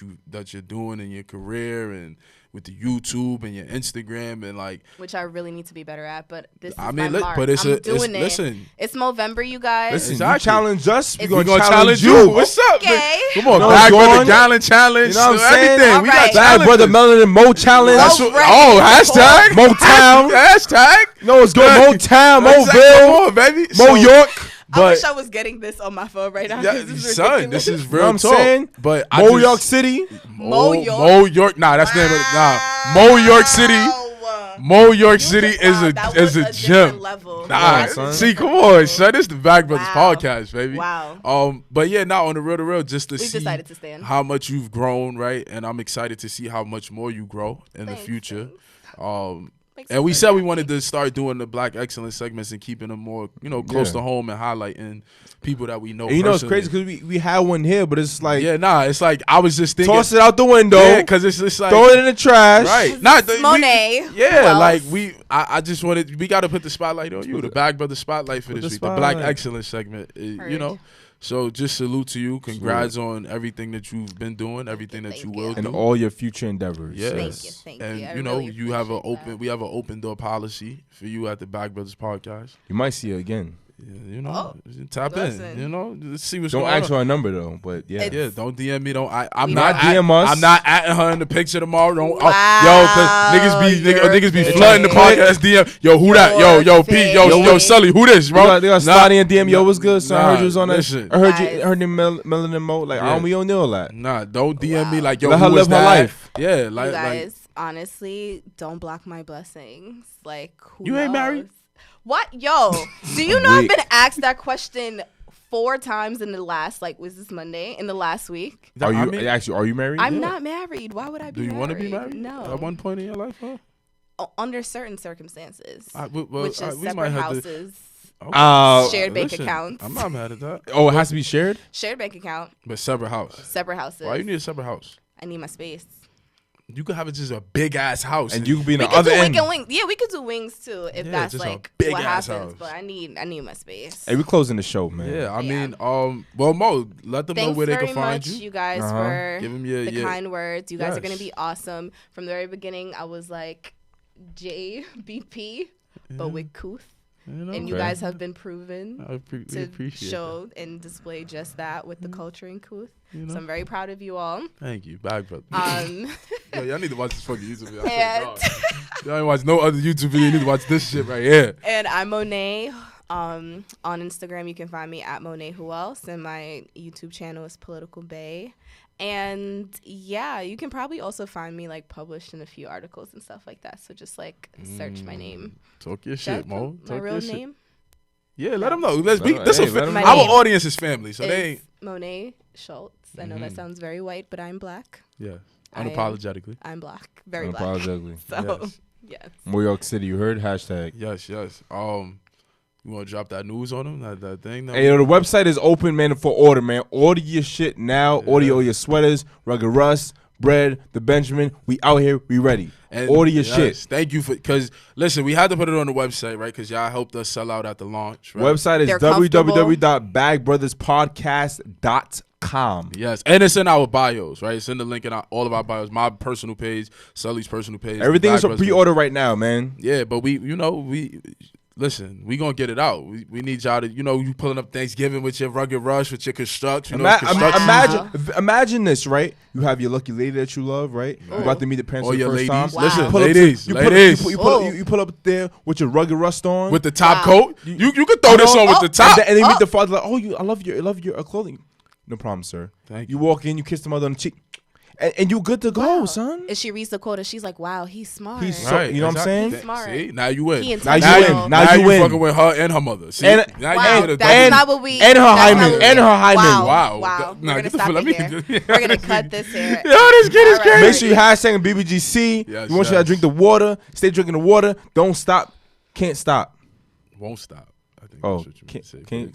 you're doing in your career and with the YouTube and your Instagram and like, Which I really need to be better at, but this is I mean, my mark. but it's I'm it's doing it. listen. It's Movember, you guys. Listen, Exactly. you challenge us. It's- We're We gonna challenge you. What's up? Okay. Come on, You know Bag what's Brother going? Gallon Challenge. You know what I'm saying? Everything. All We right. got Bag challenges. Brother Melanin Mo Challenge. That's All what, right. hashtag Motown. hashtag. No, it's good. Motown, Exactly. Mobile, Come on, baby. Mo So- York. I But wish I was getting this on my phone right now. yeah, 'Cause this is son, ridiculous. this is You real know what I'm talk. saying? But Mo York City. Mo York. Mo York. Nah, that's the name of it. Nah, Mo York City. Wow. Mo York You City just- is wow, a that is was a different gem. level. Nah, Come on, son. see, come on, son. This is the Bag Brothers Wow. podcast, baby. Wow. But yeah, now on the real, just to We've see decided to stand. how much you've grown, right? And I'm excited to see how much more you grow in Thanks, the future. thanks. Makes And me we very said we happy. wanted to start doing the Black Excellence segments and keeping them more, close Yeah. to home and highlighting people that we know. And you know it's personally. crazy because we had one here, but it's like Yeah, nah, it's like I was just thinking. toss it out the window, Yeah, because it's like throw it in the trash. right. Not Monet. Who Yeah, else? like I just wanted. We got to put the spotlight on you, the Bag Brother spotlight for Put this the week, the Black spotlight. Excellence segment. Heard. So just salute to you. Congrats on everything that you've been doing, everything that Thank you you. will And do. all your future endeavors. Yes. Thank you. And I you know, really you have appreciate we have an open door policy for you at the Bag Brothers podcast. You might see it again. Yeah, tap in. Listen. Let's see what's Don't going ask on. for a number though, but yeah. It's- Yeah, don't DM me. I'm We not not DM us. I'm not atting her in the picture tomorrow. Don't, Wow, cause niggas be you're flooding the fake. podcast DM. Yo, who that? Yo, You're Pete. Yo, fake. Sully. Who this, They bro? got sliding in DM. Yo, what's good? Son, I heard you was on that. Listen. I heard Guys. you heard him Melanin Mo. Like Yeah. we don't know that. Nah, don't DM me Wow. like yo. Let who her was live her that? life. Yeah, You like guys, honestly, don't block my blessings. Like, who You ain't knows? married? What? Yo, do you know I've Weak. been asked that question 4 times in the last, was this Monday? In the last week? Are you I mean, actually? Are you married? I'm not married. Why would I be do you want to be married? No. At one point in your life, huh? Under certain circumstances, Well, which is we might separate have to. houses, Uh, shared bank Listen, accounts, I'm not mad at that. Oh, it has to be shared. shared bank account, But separate house. separate houses. Why you need a separate house? I need my space. You could have it just a big ass house, And you could be in We the could other do end. wings. Yeah, we could do wings too if Yeah, that's just a like big what ass happens. house. But I need my space. Hey, we closing the show, man. Yeah, I Yeah. mean, well, Mo, let them know Thanks where they very can find much, you. you guys, Uh-huh. for Give them your the kind words. You guys are gonna Yes. be awesome. From the very beginning, I was like JBP, but with Kuth, and you Okay. guys have been proven we to appreciate show and display just that with the culture in Kuth. that. So I'm very proud of you all. Thank you, Bag Brother. Um, Yo, y'all need to watch this fucking YouTube video. I and swear to God. Y'all ain't watch no other YouTube video. You need to watch this shit right here. and I'm Monet. On Instagram, you can find me at Monet Who Else, and my YouTube channel is Political Bay. And yeah, you can probably also find me published in a few articles and stuff like that. So just search my name. Talk your Should I shit, Mo. put Talk my real your shit. name. Yeah, let them know. Let's Let be. 'em- This hey, a let 'em know. our My name audience is family, so they It's ain't. Monet Schultz. I know that sounds very white, but I'm black. Yeah, I am- unapologetically. I'm black, very Unapologetically. black. So Yes. yes. New York City, you heard? Hashtag. Yes. You want to drop that news on them? That thing? Hey, the website is open, man, for order, man. Order your shit now. Yeah. Order all your sweaters, Rugged Russ, Bread, the Benjamin. We out here. We ready. And order your shit. Thank you because listen, we had to put it on the website, right? Because y'all helped us sell out at the launch. Right? Website is www.bagbrotherspodcast.com. Yes, and it's in our bios, right? It's in the link in all of our bios. My personal page, Sully's personal page. Everything is for pre-order right now, man. Yeah, but we listen, we gonna get it out. We need y'all to, you pulling up Thanksgiving with your Rugged Rush, with your construction. Imagine this, right? You have your lucky lady that you love, right? You're about to meet the parents for the first time. Wow. Listen, ladies. You pull up there with your Rugged Rust on, with the top coat. You can throw this on with the top, and then you meet the father like, I love your clothing. No problem, sir. Thank you. You walk in, you kiss the mother on the cheek. And you good to go, son. And she reads the quote and she's like, wow, he's smart. He's so, you know what I'm saying? He's smart. See, now you win. Now you win. Fucking with her and her mother. See? That's not what we... And her hymen. Wow. We're going to stop it here. We're going to cut this here. Yo, this kid is crazy. Make sure you hashtag BBGC. You want you to drink the water. Stay drinking the water. Don't stop. Can't stop. Won't stop. Oh, can't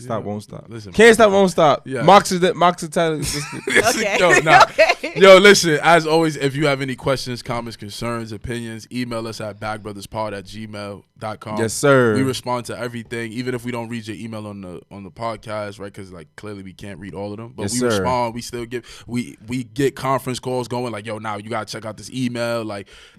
stop, won't stop. Listen, can't stop, won't stop. Yeah. Mox is Okay. Yo, listen, as always, if you have any questions, comments, concerns, opinions, email us at bagbrotherspod@gmail.com. Yes, sir. We respond to everything, even if we don't read your email on the podcast, right? Because clearly we can't read all of them. But we respond. We still we get conference calls going like, yo, now you gotta check out this email.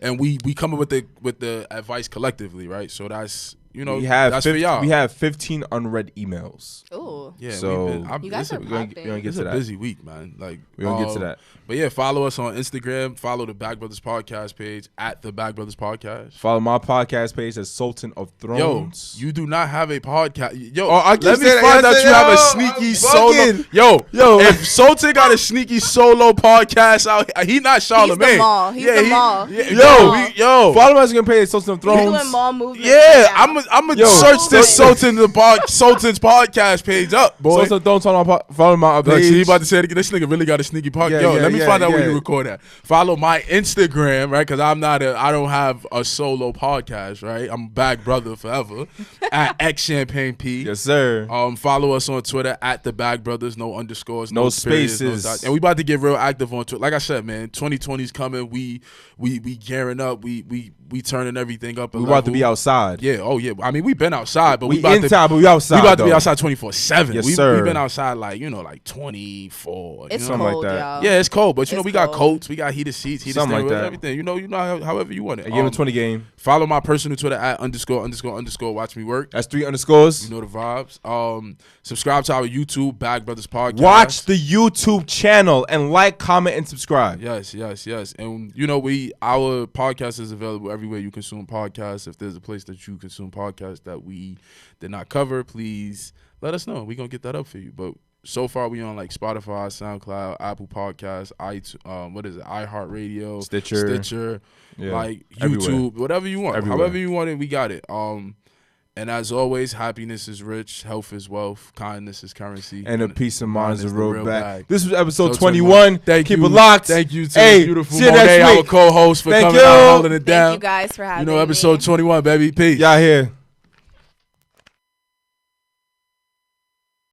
And we come up with the advice collectively, right? So that's that's for y'all. We have 15 unread emails. Ooh. Yeah. So you guys are gonna get to that. It's a busy week, man. We're gonna get to that. But yeah, follow us on Instagram. Follow the Bag Brothers Podcast page at the Bag Brothers Podcast. Follow my podcast page as Sultan of Thrones. Yo, you do not have a podcast. Yo, let me find out you have a sneaky solo. Yo, if Sultan got a sneaky solo podcast out, he not Charlamagne. He's the mall. Yo, follow my Instagram page, Sultan of Thrones. He's doing mall movements. Yeah, I'm gonna search this Sultan's podcast page up, boy. Sultan, don't follow my page. See, he about to say it again. This nigga really got a sneaky podcast. Let me find out where you record at. Follow my Instagram, right? Because I don't have a solo podcast, right? I'm Bag Brother forever at XChampagneP. Yes, sir. Follow us on Twitter at the Bag Brothers. No underscores, no spaces, spaces. no dots. And we about to get real active on Twitter. Like I said, man, 2020's coming. We gearing up. We turning everything up. We about to be outside. Yeah. Oh yeah. I mean, we've been outside, but we outside. We about to be outside 24/7. Yes, sir. We've been outside like 24. It's cold, like that. Y'all. Yeah, it's cold, but we got coats, we got heated seats, heated something steering, like that. Everything. You know however you want it. I give him a 20 game. Follow my personal Twitter at ___ watch me work. That's 3 underscores. You know the vibes. Subscribe to our YouTube, Bag Brothers Podcast. Watch the YouTube channel and comment, and subscribe. Yes. And our podcast is available everywhere you consume podcasts. If there's a place that you consume podcasts that we did not cover, please let us know. We're gonna get that up for you. But so far we on Spotify, SoundCloud, Apple Podcasts, iHeartRadio, Stitcher, YouTube, everywhere. Whatever you want. Everywhere. However you want it, we got it. And as always, happiness is rich, health is wealth, kindness is currency, and a peace of mind is a real bag. This was So episode 21. Keep it locked. Thank you to beautiful see you next Mone't, week. our co-host, for Thank coming you. out holding it down. Thank you guys for having me. Episode 21, baby. Peace. Y'all here.